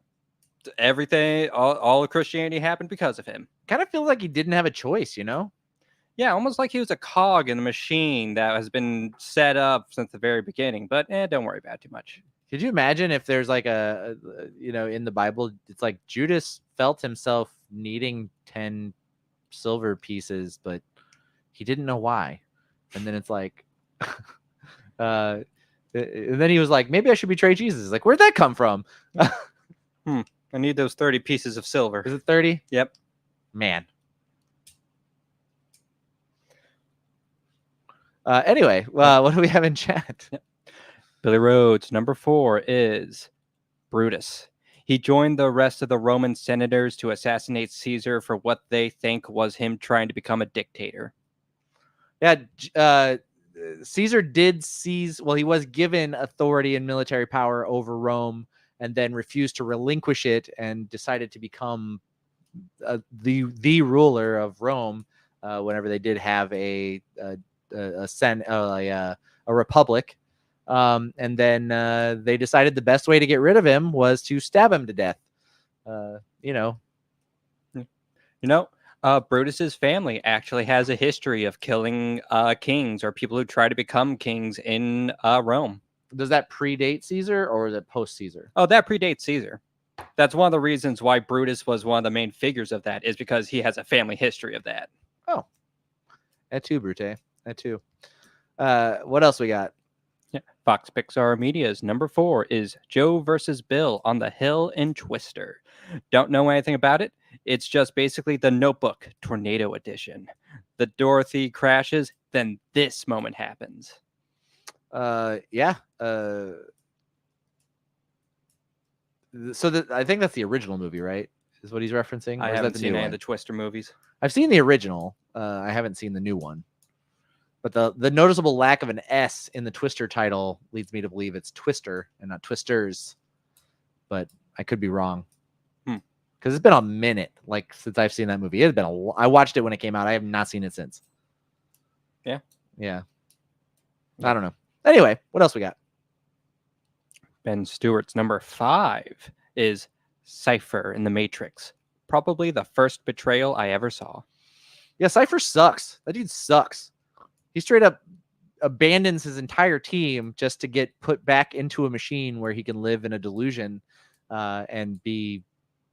Everything, all of Christianity happened because of him. Kind of feels like he didn't have a choice, Yeah, almost like he was a cog in the machine that has been set up since the very beginning. But don't worry about it too much. Could you imagine if there's like in the Bible, it's like Judas felt himself needing 10 silver pieces, but he didn't know why. And then it's like, and then he was like, maybe I should betray Jesus. Like, where'd that come from? I need those 30 pieces of silver. Is it 30? Yep. Man. Anyway, what do we have in chat? Yep. Billy Rhodes, number 4 is Brutus. He joined the rest of the Roman senators to assassinate Caesar for what they think was him trying to become a dictator. Yeah, Caesar did seize, well, he was given authority and military power over Rome and then refused to relinquish it and decided to become the ruler of Rome whenever they did have a republic. And then they decided the best way to get rid of him was to stab him to death. Brutus's family actually has a history of killing kings or people who try to become kings in Rome. Does that predate Caesar or is it post Caesar? Oh, that predates Caesar. That's one of the reasons why Brutus was one of the main figures of that, is because he has a family history of that. Oh, that too, Brute. That too. What else we got? Yeah. Fox Pixar Media's number 4 is Joe versus Bill on the Hill in Twister. Don't know anything about it. It's just basically the Notebook Tornado Edition. The Dorothy crashes, then this moment happens. Yeah. So I think that's the original movie, right? Is what he's referencing? I haven't seen any of the Twister movies. I've seen the original. I haven't seen the new one. But the noticeable lack of an S in the Twister title leads me to believe it's Twister and not Twisters. But I could be wrong. Because it's been a minute, like, since I've seen that movie. It's been I watched it when it came out. I have not seen it since. Yeah. I don't know. Anyway, what else we got? Ben Stewart's number 5 is Cypher in the Matrix. Probably the first betrayal I ever saw. Yeah, Cypher sucks. That dude sucks. He straight up abandons his entire team just to get put back into a machine where he can live in a delusion and be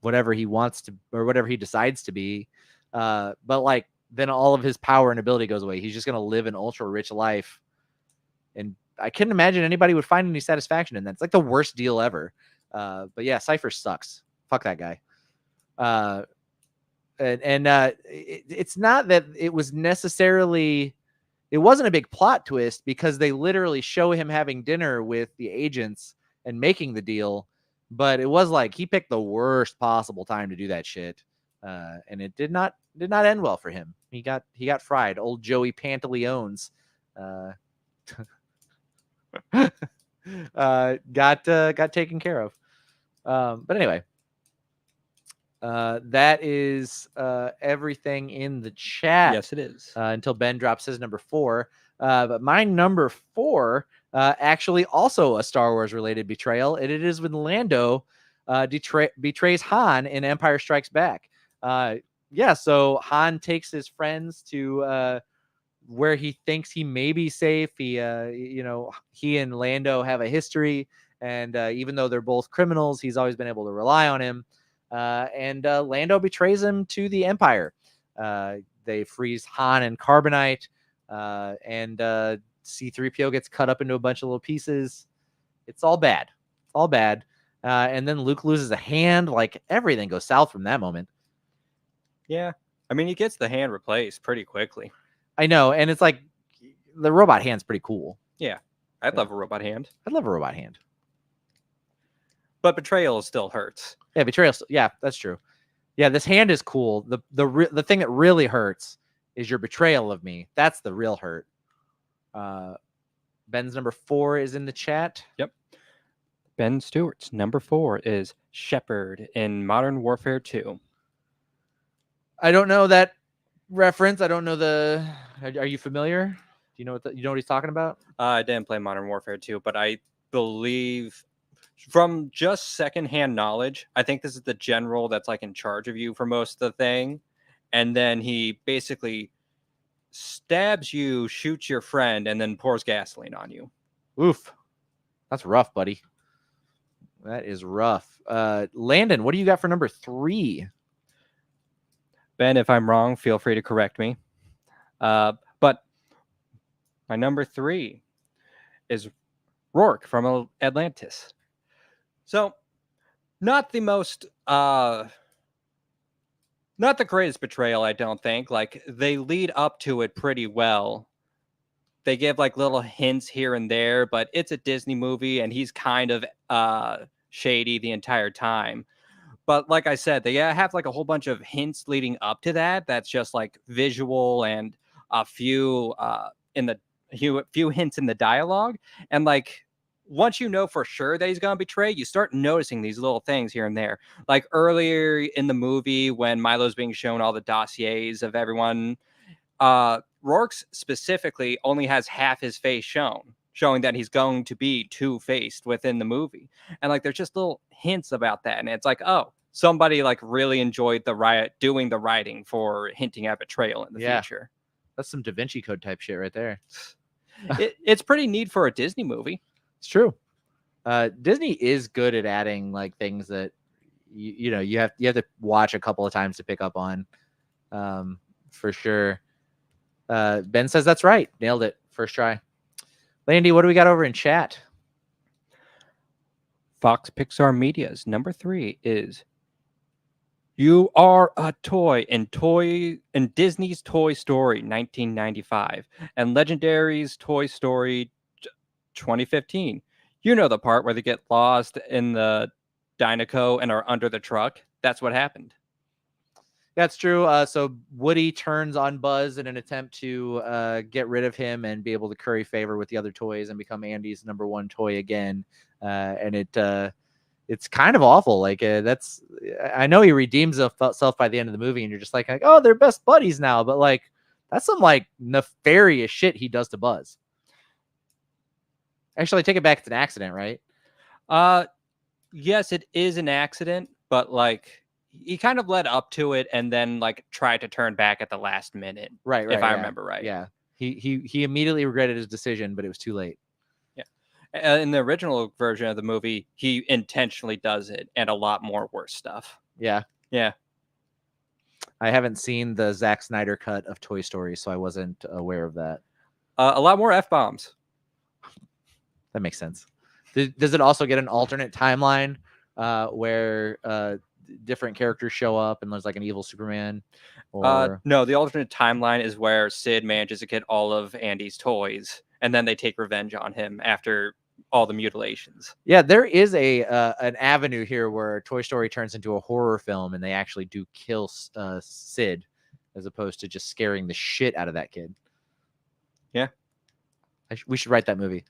whatever he wants to or whatever he decides to be. But like then all of his power and ability goes away. He's just gonna live an ultra rich life, and I couldn't imagine anybody would find any satisfaction in that. It's like the worst deal ever. But yeah, Cypher sucks. Fuck that guy. It's not that it was necessarily. It wasn't a big plot twist because they literally show him having dinner with the agents and making the deal. But it was like he picked the worst possible time to do that shit, and it did not end well for him. He got fried. Old Joey Pantaleones got taken care of. But anyway, that is everything in the chat. Yes, it is. Until Ben drops his number 4. But my number 4 actually also a Star Wars related betrayal. And it is when Lando betrays Han in Empire Strikes Back. So Han takes his friends to where he thinks he may be safe. He and Lando have a history. And even though they're both criminals, he's always been able to rely on him. And Lando betrays him to the Empire. They freeze Han and Carbonite, and C-3PO gets cut up into a bunch of little pieces. It's all bad. And then Luke loses a hand. Like, everything goes south from that moment. Yeah. I mean, he gets the hand replaced pretty quickly. I know, and it's like, the robot hand's pretty cool. Yeah. I'd love a robot hand. I'd love a robot hand. But betrayal still hurts. Yeah, betrayal. Yeah, that's true. Yeah, this hand is cool. The thing that really hurts is your betrayal of me. That's the real hurt. Ben's number 4 is in the chat. Yep. Ben Stewart's number 4 is Shepard in Modern Warfare 2. I don't know that reference. I don't know the. Are you familiar? Do you know what he's talking about? I didn't play Modern Warfare 2, but I believe from just secondhand knowledge, I think this is the general that's like in charge of you for most of the thing. And then he basically stabs you, shoots your friend, and then pours gasoline on you. Oof. That's rough, buddy. That is rough. Landon, what do you got for number 3? Ben, if I'm wrong, feel free to correct me. But my number 3 is Rourke from Atlantis. So, not the most, not the greatest betrayal, I don't think. Like, they lead up to it pretty well. They give, like, little hints here and there, but it's a Disney movie, and he's kind of shady the entire time. But like I said, they have, like, a whole bunch of hints leading up to that. That's just, like, visual and a few few hints in the dialogue. And, like, once you know for sure that he's going to betray, you start noticing these little things here and there. Like earlier in the movie when Milo's being shown all the dossiers of everyone, Rourke's specifically only has half his face shown, showing that he's going to be two-faced within the movie. And like, there's just little hints about that. And it's like, oh, somebody like really enjoyed doing the writing for hinting at betrayal in the future. That's some Da Vinci Code type shit right there. It's pretty neat for a Disney movie. It's true. Disney is good at adding like things that you have to watch a couple of times to pick up on, for sure. Ben says that's right. Nailed it. First try. Landy, what do we got over in chat? Fox Pixar Media's number 3 is You Are a Toy in Disney's Toy Story 1995 and Legendary's Toy Story 2015. You know the part where they get lost in the Dinoco and are under the truck. That's what happened. That's true. So Woody turns on Buzz in an attempt to get rid of him and be able to curry favor with the other toys and become Andy's number 1 toy again. And it's kind of awful. Like I know he redeems himself by the end of the movie, and you're just like, oh, they're best buddies now. But like, that's some like nefarious shit he does to Buzz. Actually, I take it back. It's an accident, right? Yes, it is an accident, but like he kind of led up to it and then like tried to turn back at the last minute. Right. If I remember right. Yeah. He immediately regretted his decision, but it was too late. Yeah. In the original version of the movie, he intentionally does it and a lot more worse stuff. Yeah. Yeah. I haven't seen the Zack Snyder cut of Toy Story, so I wasn't aware of that. A lot more F-bombs. That makes sense. Does it also get an alternate timeline where different characters show up and there's like an evil Superman? Or No, the alternate timeline is where Sid manages to get all of Andy's toys, and then they take revenge on him after all the mutilations. yeah, there is an avenue here where Toy Story turns into a horror film and they actually do kill Sid as opposed to just scaring the shit out of that kid. Yeah. We should write that movie.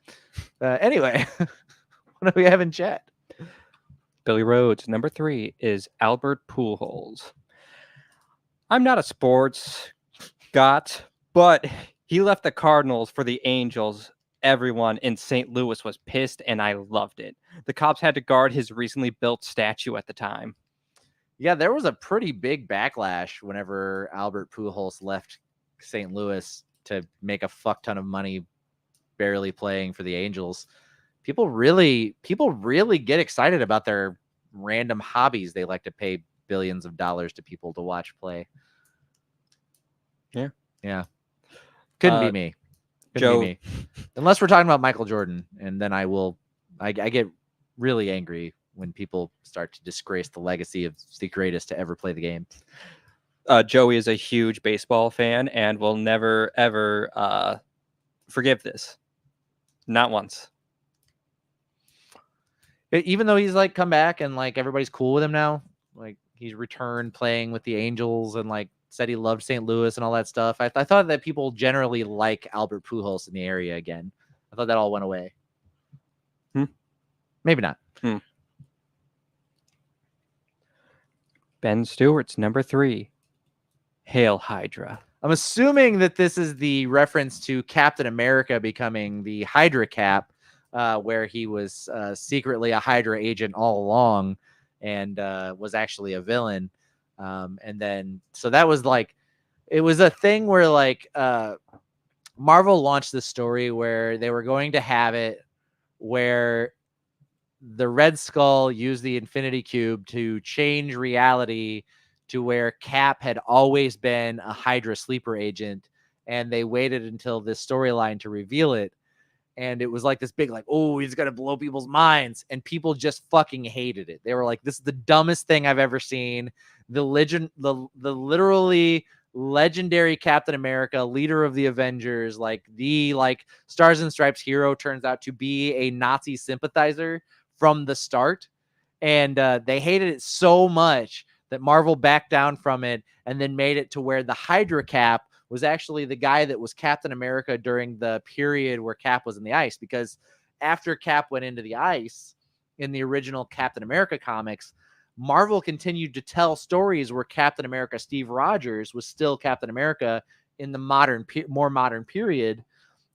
Anyway, what do we have in chat? Billy Rhodes. Number 3 is Albert Pujols. I'm not a sports got, but he left the Cardinals for the Angels. Everyone in St. Louis was pissed, and I loved it. The cops had to guard his recently built statue at the time. Yeah, there was a pretty big backlash whenever Albert Pujols left St. Louis to make a fuck ton of money barely playing for the Angels. People really get excited about their random hobbies. They like to pay billions of dollars to people to watch play. Yeah. Couldn't be me. Couldn't be me. Unless we're talking about Michael Jordan, and then I get really angry when people start to disgrace the legacy of the greatest to ever play the game. Joey is a huge baseball fan and will never, ever forgive this. Not once. Even though he's like come back and like everybody's cool with him now, like he's returned playing with the Angels and like said he loved St. Louis and all that stuff. I thought that people generally like Albert Pujols in the area again. I thought that all went away. Maybe not. Ben Stewart's number 3. Hail Hydra. I'm assuming that this is the reference to Captain America becoming the Hydra Cap, where he was secretly a Hydra agent all along and was actually a villain. And then, so that was like, it was a thing where like Marvel launched this story where they were going to have it where the Red Skull used the Infinity Cube to change reality to where Cap had always been a Hydra sleeper agent, and they waited until this storyline to reveal it. And it was like this big, like, oh, he's gonna blow people's minds, and people just fucking hated it. They were like, this is the dumbest thing I've ever seen. The literally legendary Captain America, leader of the Avengers, like the Stars and Stripes hero, turns out to be a Nazi sympathizer from the start. And they hated it so much that Marvel backed down from it and then made it to where the Hydra Cap was actually the guy that was Captain America during the period where Cap was in the ice. Because after Cap went into the ice in the original Captain America comics, Marvel continued to tell stories where Captain America Steve Rogers was still Captain America in the more modern period.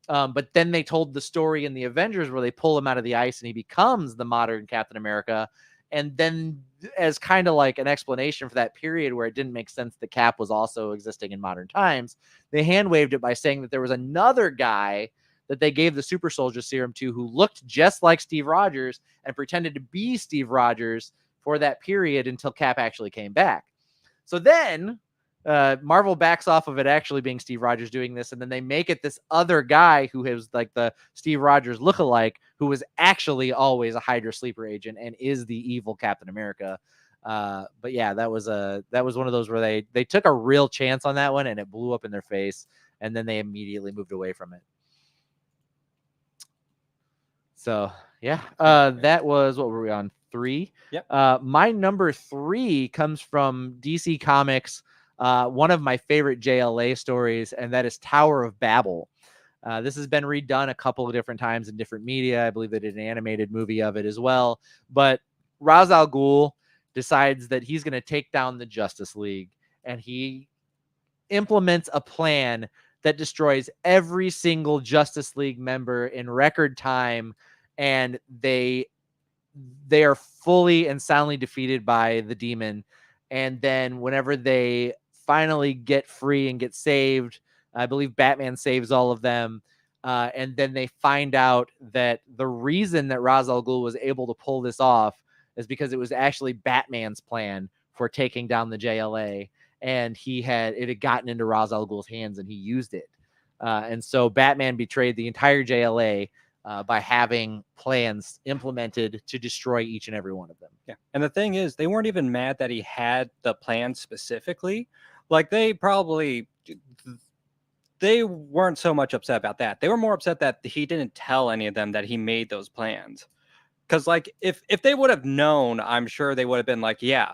But then they told the story in the Avengers where they pull him out of the ice and he becomes the modern Captain America. And then as kind of like an explanation for that period where it didn't make sense that Cap was also existing in modern times, they hand waved it by saying that there was another guy that they gave the super soldier serum to who looked just like Steve Rogers and pretended to be Steve Rogers for that period until Cap actually came back. So then Marvel backs off of it actually being Steve Rogers doing this, and then they make it this other guy who has like the Steve Rogers lookalike, who was actually always a Hydra sleeper agent and is the evil Captain America. But yeah, that was one of those where they took a real chance on that one and it blew up in their face, and then they immediately moved away from it. So yeah, that was, what were we on? 3. Yep. My number 3 comes from DC Comics. One of my favorite JLA stories, and that is Tower of Babel. This has been redone a couple of different times in different media. I believe they did an animated movie of it as well. But Ra's al Ghul decides that he's going to take down the Justice League, and he implements a plan that destroys every single Justice League member in record time, and they are fully and soundly defeated by the demon. And then whenever they finally get free and get saved, I believe Batman saves all of them. And then they find out that the reason that Ra's al Ghul was able to pull this off is because it was actually Batman's plan for taking down the JLA, and it had gotten into Ra's al Ghul's hands, and he used it. And so Batman betrayed the entire JLA by having plans implemented to destroy each and every one of them. Yeah. And the thing is, they weren't even mad that he had the plan specifically. Like, they weren't so much upset about that. They were more upset that he didn't tell any of them that he made those plans. Because, like, if they would have known, I'm sure they would have been like, yeah,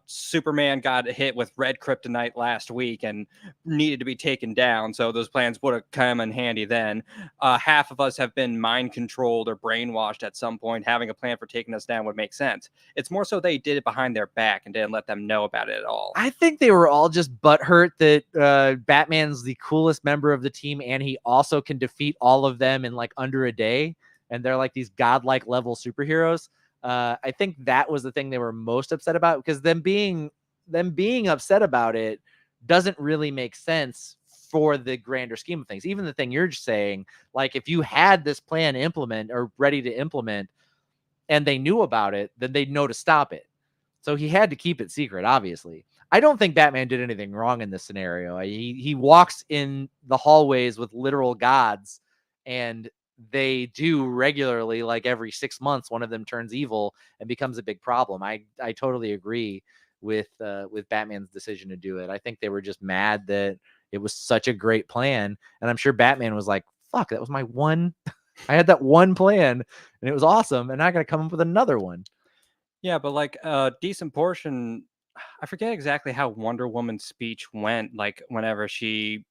Superman got hit with red kryptonite last week and needed to be taken down. So those plans would have come in handy then. Half of us have been mind controlled or brainwashed at some point. Having a plan for taking us down would make sense. It's more so they did it behind their back and didn't let them know about it at all. I think they were all just butthurt that Batman's the coolest member of the team, and he also can defeat all of them in like under a day. And they're like these godlike level superheroes. I think that was the thing they were most upset about, because them being upset about it doesn't really make sense for the grander scheme of things. Even the thing you're saying, like if you had this plan ready to implement, and they knew about it, then they'd know to stop it. So he had to keep it secret, obviously. I don't think Batman did anything wrong in this scenario. He walks in the hallways with literal gods, and they do regularly, like every 6 months, one of them turns evil and becomes a big problem. I totally agree with Batman's decision to do it. I think they were just mad that it was such a great plan, and I'm sure Batman was like, "Fuck, that was my one. I had that one plan, and it was awesome, and I got to come up with another one." Yeah, but like a decent portion, I forget exactly how Wonder Woman's speech went. Like whenever she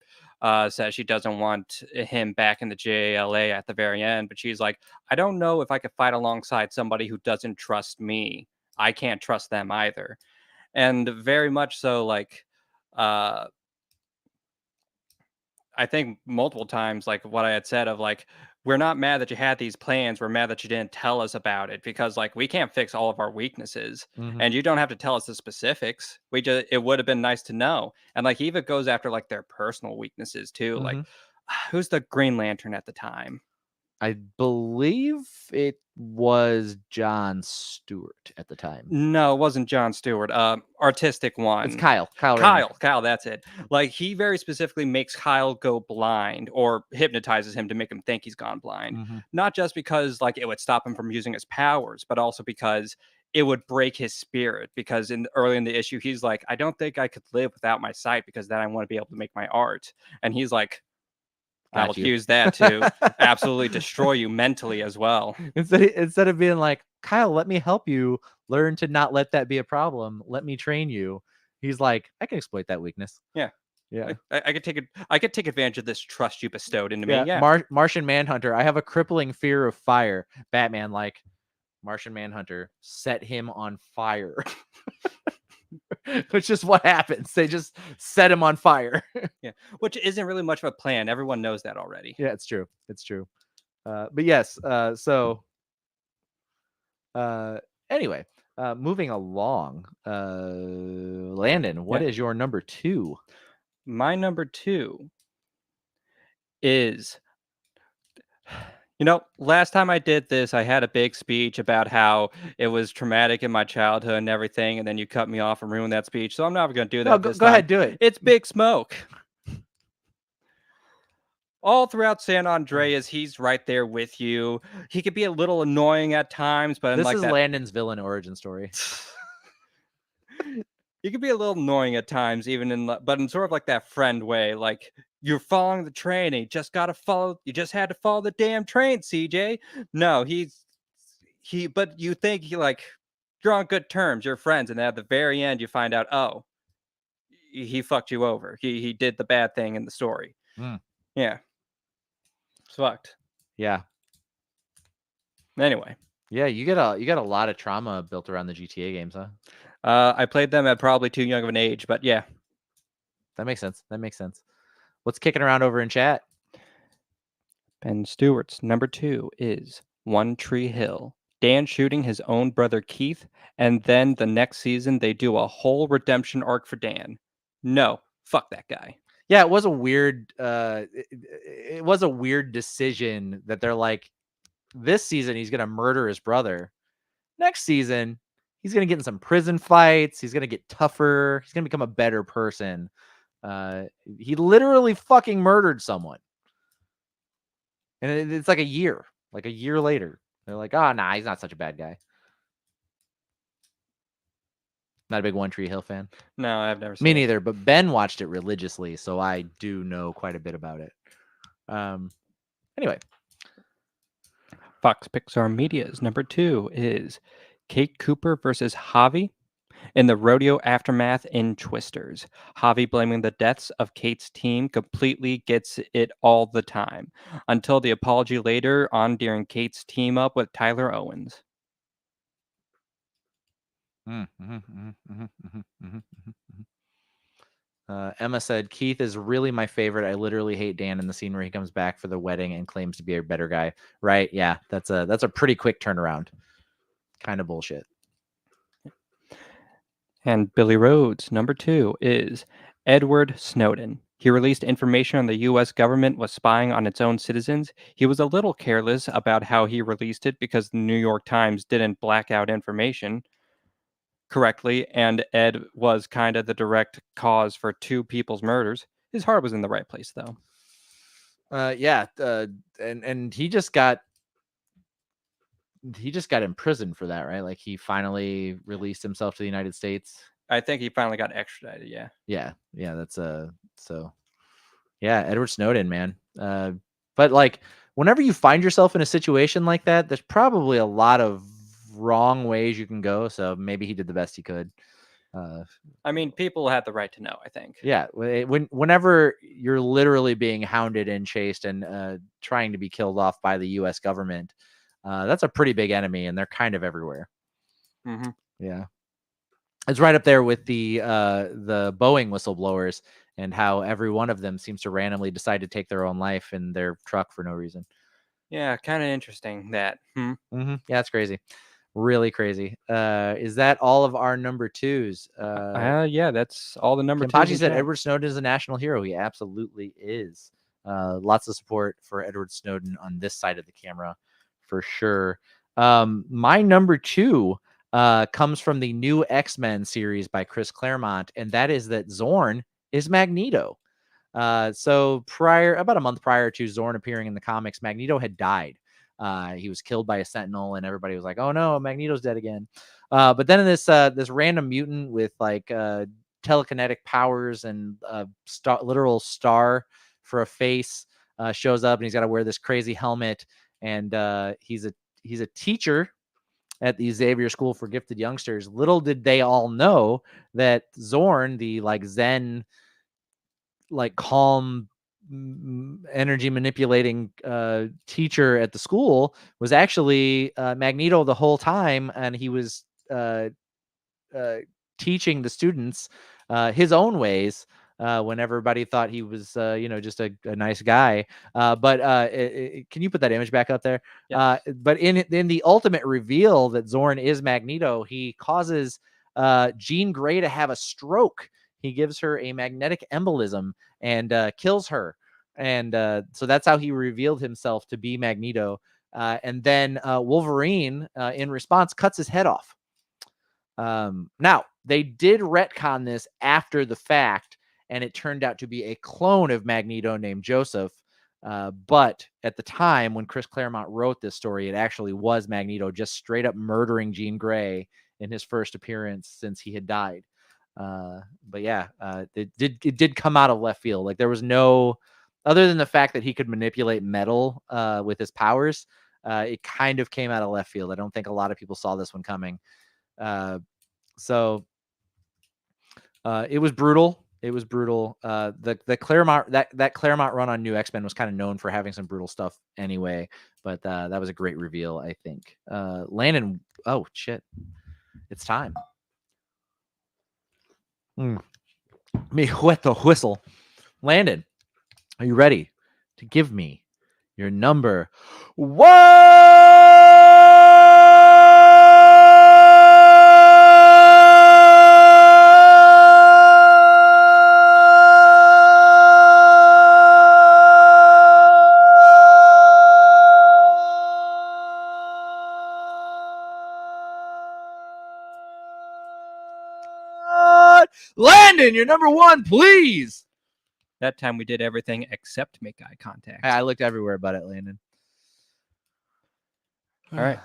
says she doesn't want him back in the JLA at the very end, but she's like, I don't know if I could fight alongside somebody who doesn't trust me. I can't trust them either. And very much so, like, uh, I think multiple times, like what I had said of like, we're not mad that you had these plans. We're mad that you didn't tell us about it because like we can't fix all of our weaknesses, Mm-hmm. and you don't have to tell us the specifics. It would have been nice to know. And like he even goes after like their personal weaknesses too. Like, Mm-hmm. who's the Green Lantern at the time? I believe it was John Stewart at the time. No, it wasn't John Stewart. Artistic It's one. Kyle. Kyle Rayner. Kyle, that's it. Like he very specifically makes Kyle go blind or hypnotizes him to make him think he's gone blind. Mm-hmm. Not just because like it would stop him from using his powers, but also because it would break his spirit. Because early in the issue, he's like, I don't think I could live without my sight because then I want to be able to make my art. And he's like, I will use that to absolutely destroy you mentally as well. Instead of being like, Kyle, let me help you learn to not let that be a problem. Let me train you. He's like, I can exploit that weakness. Yeah. Yeah. I could take it. I could take advantage of this trust you bestowed into Yeah. me. Yeah. Martian Manhunter. I have a crippling fear of fire. Batman, like, Martian Manhunter, set him on fire. Which is what happens. They just set him on fire. Yeah, which isn't really much of a plan. Everyone knows that already. Yeah, it's true. It's true. But yes, anyway, moving along, Landon, what is your number 2? My number 2 is, you know, last time I did this, I had a big speech about how it was traumatic in my childhood and everything, and then you cut me off and ruined that speech. So I'm not going to do that. No, this go time. ahead, do it. It's Big Smoke. All throughout San Andreas, he's right there with you. He could be a little annoying at times, but this like is that, Landon's villain origin story. he could be a little annoying at times, but in sort of like that friend way. Like you're following the train, and you just had to follow the damn train, CJ. No, but you think you're on good terms, you're friends, and at the very end, you find out, oh, he fucked you over. He did the bad thing in the story. Yeah. It's fucked. Yeah. Anyway. Yeah, you got a lot of trauma built around the GTA games, huh? I played them at probably too young of an age, but yeah. That makes sense. What's kicking around over in chat? Ben Stewart's number 2 is One Tree Hill. Dan shooting his own brother Keith, and then the next season they do a whole redemption arc for Dan. No, fuck that guy. Yeah, it was a weird. It was a weird decision that they're like, this season he's gonna murder his brother. Next season, he's gonna get in some prison fights. He's gonna get tougher. He's gonna become a better person. He literally fucking murdered someone, and it's like a year later. They're like, oh, nah, he's not such a bad guy. Not a big One Tree Hill fan. No, I've never seen Me it. neither, but Ben watched it religiously, so I do know quite a bit about it. Anyway, Fox Pixar Media's number 2 is Kate Cooper versus Javi in the rodeo aftermath in Twisters. Javi blaming the deaths of Kate's team completely gets it all the time, until the apology later on during Kate's team up with Tyler Owens. Emma said, Keith is really my favorite. I literally hate Dan in the scene where he comes back for the wedding and claims to be a better guy. Right? Yeah, that's a pretty quick turnaround. Kind of bullshit. And Billy Rhodes, number 2, is Edward Snowden. He released information on the U.S. government was spying on its own citizens. He was a little careless about how he released it because the New York Times didn't black out information correctly, and Ed was kind of the direct cause for 2 people's murders. His heart was in the right place, though. Yeah, and he just got imprisoned for that, right? Like he finally released himself to the United States. I think he finally got extradited. Yeah. Yeah. That's so. Yeah, Edward Snowden, man. But like, whenever you find yourself in a situation like that, there's probably a lot of wrong ways you can go. So maybe he did the best he could. I mean, people had the right to know, I think. Yeah, whenever you're literally being hounded and chased and trying to be killed off by the U.S. government, that's a pretty big enemy, and they're kind of everywhere. Mm-hmm. Yeah, it's right up there with the Boeing whistleblowers and how every one of them seems to randomly decide to take their own life in their truck for no reason. Yeah, kind of interesting that. Yeah, it's crazy. Really crazy. Is that all of our number twos? Yeah, that's all the number Kenpachi twos. said Edward Snowden is a national hero. He absolutely is. Lots of support for Edward Snowden on this side of the camera, for sure. My number 2 comes from the new X-Men series by Chris Claremont, and that is that Zorn is Magneto. So about a month prior to Zorn appearing in the comics, Magneto had died. He was killed by a Sentinel, and everybody was like, "Oh no, Magneto's dead again." But then this random mutant with like telekinetic powers and a literal star for a face shows up, and he's got to wear this crazy helmet, and he's a teacher at the Xavier School for Gifted Youngsters. Little did they all know that Zorn, the like Zen, like calm energy manipulating teacher at the school, was actually Magneto the whole time, and he was teaching the students his own ways when everybody thought he was just a nice guy. Can you put that image back up there? Yeah. But in the ultimate reveal that Zorn is Magneto, he causes Jean Grey to have a stroke. He gives her a magnetic embolism and kills her. And so that's how he revealed himself to be Magneto. And then Wolverine, in response, cuts his head off. Now, they did retcon this after the fact, and it turned out to be a clone of Magneto named Joseph. But at the time when Chris Claremont wrote this story, it actually was Magneto just straight up murdering Jean Grey in his first appearance since he had died. But yeah, it did come out of left field. Like there was no, other than the fact that he could manipulate metal with his powers, it kind of came out of left field. I don't think a lot of people saw this one coming. So it was brutal. It was brutal. The Claremont that Claremont run on New X-Men was kind of known for having some brutal stuff anyway. But that was a great reveal, I think. Landon, oh shit, it's time. Me wet the whistle. Landon, are you ready to give me your number 1? Landon, you're number one, please. That time we did everything except make eye contact. I looked everywhere but at Landon. All right.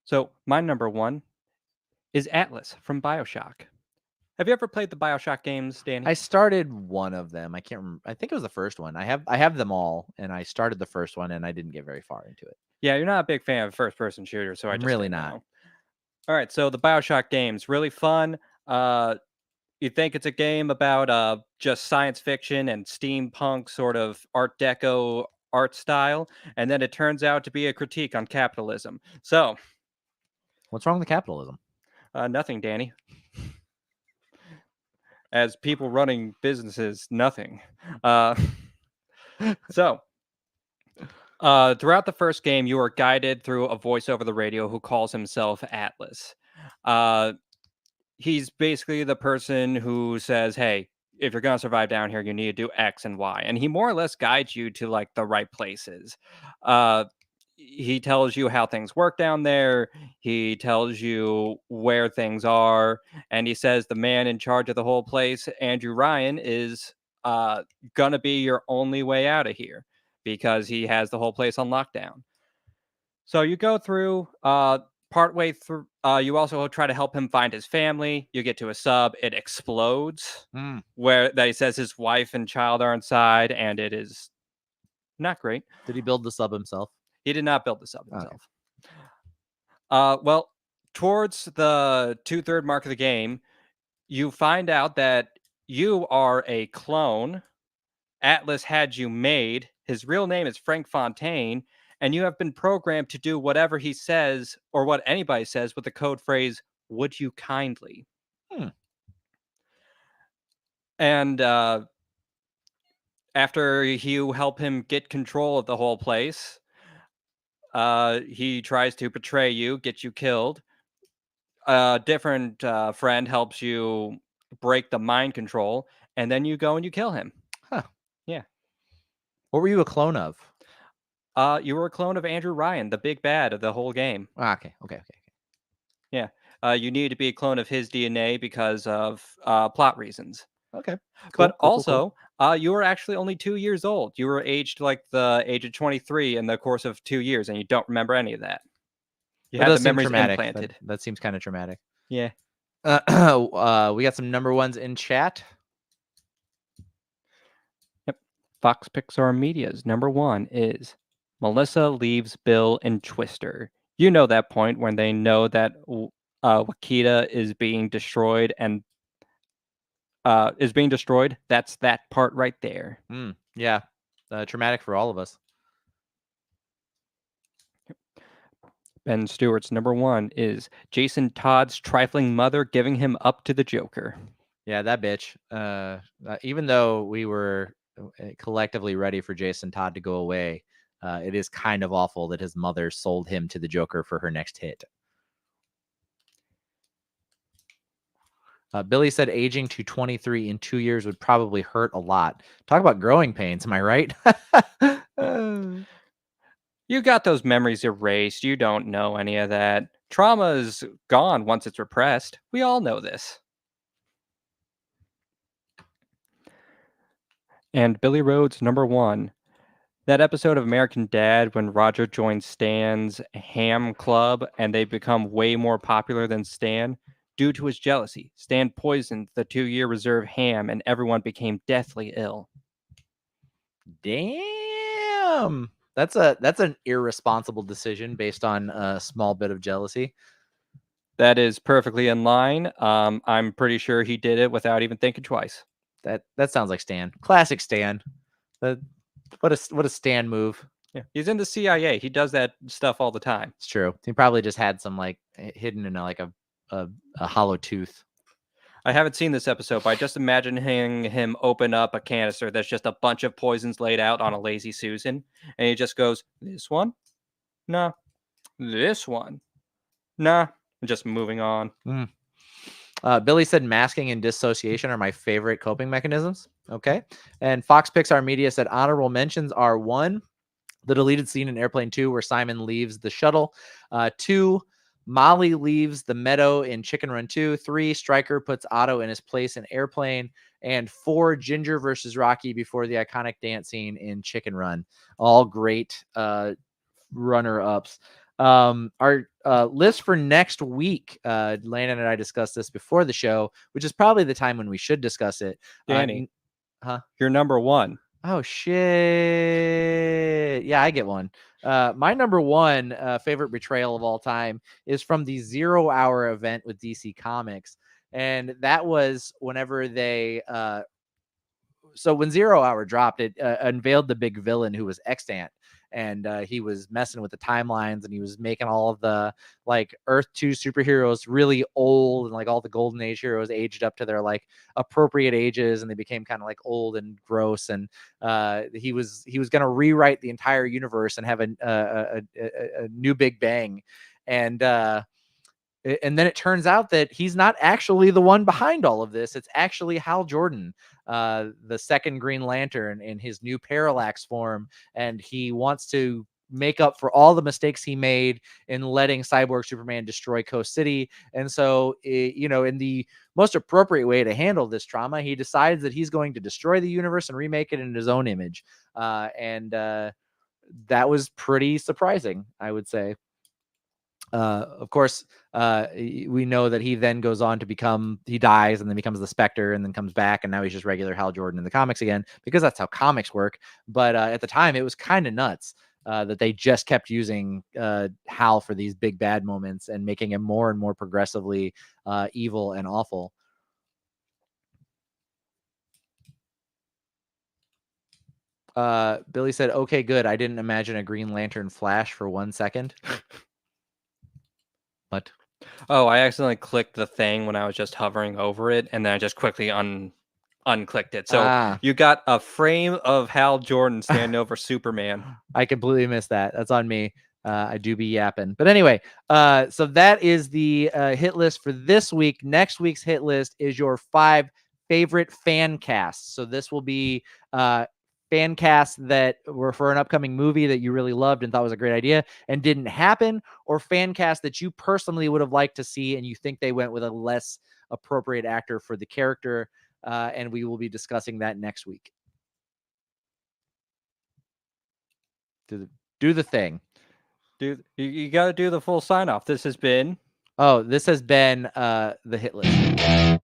So my number one is Atlas from BioShock. Have you ever played the BioShock games, Danny? I started one of them. I can't remember. I think it was the first one. I have them all, and I started the first one, and I didn't get very far into it. Yeah, you're not a big fan of first-person shooters, so I'm really not. Know. All right, so the BioShock games, really fun. You think it's a game about just science fiction and steampunk sort of Art Deco art style, and then it turns out to be a critique on capitalism. So, what's wrong with capitalism? Nothing, Danny. As people running businesses, nothing. So, throughout the first game, you are guided through a voice over the radio who calls himself Atlas. He's basically the person who says, hey, if you're going to survive down here, you need to do X and Y. And he more or less guides you to like the right places. He tells you how things work down there. He tells you where things are. And he says the man in charge of the whole place, Andrew Ryan, is going to be your only way out of here because he has the whole place on lockdown. So you go through partway through, you also try to help him find his family. You get to a sub, it explodes, where that he says his wife and child are inside, and it is not great. Did he build the sub himself? He did not build the sub himself. Okay. Well, towards the 2/3 mark of the game, you find out that you are a clone. Atlas had you made. His real name is Frank Fontaine, and you have been programmed to do whatever he says or what anybody says with the code phrase, would you kindly? And after you help him get control of the whole place, he tries to betray you, get you killed. A different friend helps you break the mind control, and then you go and you kill him. Huh. Yeah. What were you a clone of? You were a clone of Andrew Ryan, the big bad of the whole game. Okay. Yeah. You need to be a clone of his DNA because of plot reasons. Okay. Cool, cool. You were actually only 2 years old. You were aged like the age of 23 in the course of 2 years, and you don't remember any of that. You had the memories implanted. That seems kind of traumatic. Yeah. We got some number ones in chat. Yep. Fox Pixar Media's number one is Melissa leaves Bill and Twister. You know that point when they know that Wakita is being destroyed and That's that part right there. Yeah. Traumatic for all of us. Ben Stewart's number one is Jason Todd's trifling mother giving him up to the Joker. Yeah, that bitch. Even though we were collectively ready for Jason Todd to go away, it is kind of awful that his mother sold him to the Joker for her next hit. Billy said aging to 23 in 2 years would probably hurt a lot. Talk about growing pains. Am I right? You got those memories erased. You don't know any of that. Trauma is gone once it's repressed. We all know this. And Billy Rhodes, number one. That episode of American Dad when Roger joins Stan's ham club and they become way more popular than Stan due to his jealousy. Stan poisoned the 2-year reserve ham and everyone became deathly ill. Damn. That's an irresponsible decision based on a small bit of jealousy. That is perfectly in line. I'm pretty sure he did it without even thinking twice. That sounds like Stan. Classic Stan. What a Stan move. Yeah, he's in the CIA. He does that stuff all the time. It's true. He probably just had some like hidden in a hollow tooth. I haven't seen this episode, but I just imagining him open up a canister that's just a bunch of poisons laid out on a lazy Susan, and he just goes, "This one, nah. This one, nah." And just moving on. Billy said masking and dissociation are my favorite coping mechanisms. Okay. And Fox Pixar Media said honorable mentions are 1, the deleted scene in Airplane 2 where Simon leaves the shuttle. 2, Molly leaves the meadow in Chicken Run 2. 3, Stryker puts Otto in his place in Airplane. And 4, Ginger versus Rocky before the iconic dance scene in Chicken Run. All great runner-ups. Our list for next week, Landon and I discussed this before the show, which is probably the time when we should discuss it. Danny, Huh? you're number 1. Oh shit! Yeah, I get one. My number one favorite betrayal of all time is from the 0 Hour event with DC Comics, and that was whenever they. So when 0 Hour dropped, it unveiled the big villain who was Extant, and he was messing with the timelines, and he was making all of the like Earth 2 superheroes really old, and like all the Golden Age heroes aged up to their like appropriate ages, and they became kind of like old and gross. And he was going to rewrite the entire universe and have a new Big Bang, and then it turns out that he's not actually the one behind all of this. It's actually Hal Jordan, the second Green Lantern in his new Parallax form. And he wants to make up for all the mistakes he made in letting Cyborg Superman destroy Coast City. And so, in the most appropriate way to handle this trauma, he decides that he's going to destroy the universe and remake it in his own image. And that was pretty surprising, I would say. Of course, we know that he then goes on to he dies and then becomes the Spectre and then comes back, and now he's just regular Hal Jordan in the comics again, because that's how comics work. But at the time, it was kind of nuts that they just kept using Hal for these big bad moments and making him more and more progressively evil and awful. Billy said, "Okay, good. I didn't imagine a Green Lantern Flash for 1 second." What? Oh, I accidentally clicked the thing when I was just hovering over it, and then I just quickly unclicked it. So you got a frame of Hal Jordan standing over Superman. I completely missed that. That's on me. I do be yapping. But anyway, so that is the hit list for this week. Next week's hit list is your 5 favorite fan casts. So this will be fan casts that were for an upcoming movie that you really loved and thought was a great idea and didn't happen, or fan casts that you personally would have liked to see and you think they went with a less appropriate actor for the character. And we will be discussing that next week. Do the thing. You got to do the full sign off. This has been the hit list.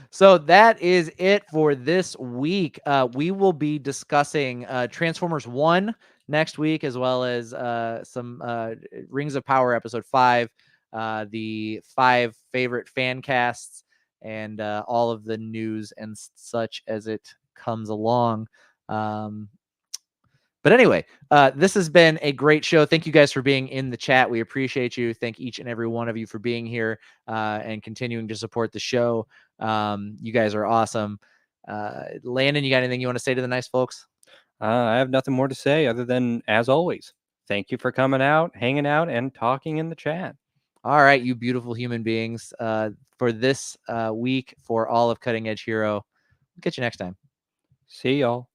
So that is it for this week. We will be discussing Transformers 1 next week, as well as some Rings of Power episode 5, the 5 favorite fan casts, and all of the news and such as it comes along. But anyway, this has been a great show. Thank you guys for being in the chat. We appreciate you. Thank each and every one of you for being here and continuing to support the show. You guys are awesome. Landon, you got anything you want to say to the nice folks? I have nothing more to say other than, as always, thank you for coming out, hanging out, and talking in the chat. All right, you beautiful human beings. For this week, for all of Cutting Edge Hero, we'll catch you next time. See y'all.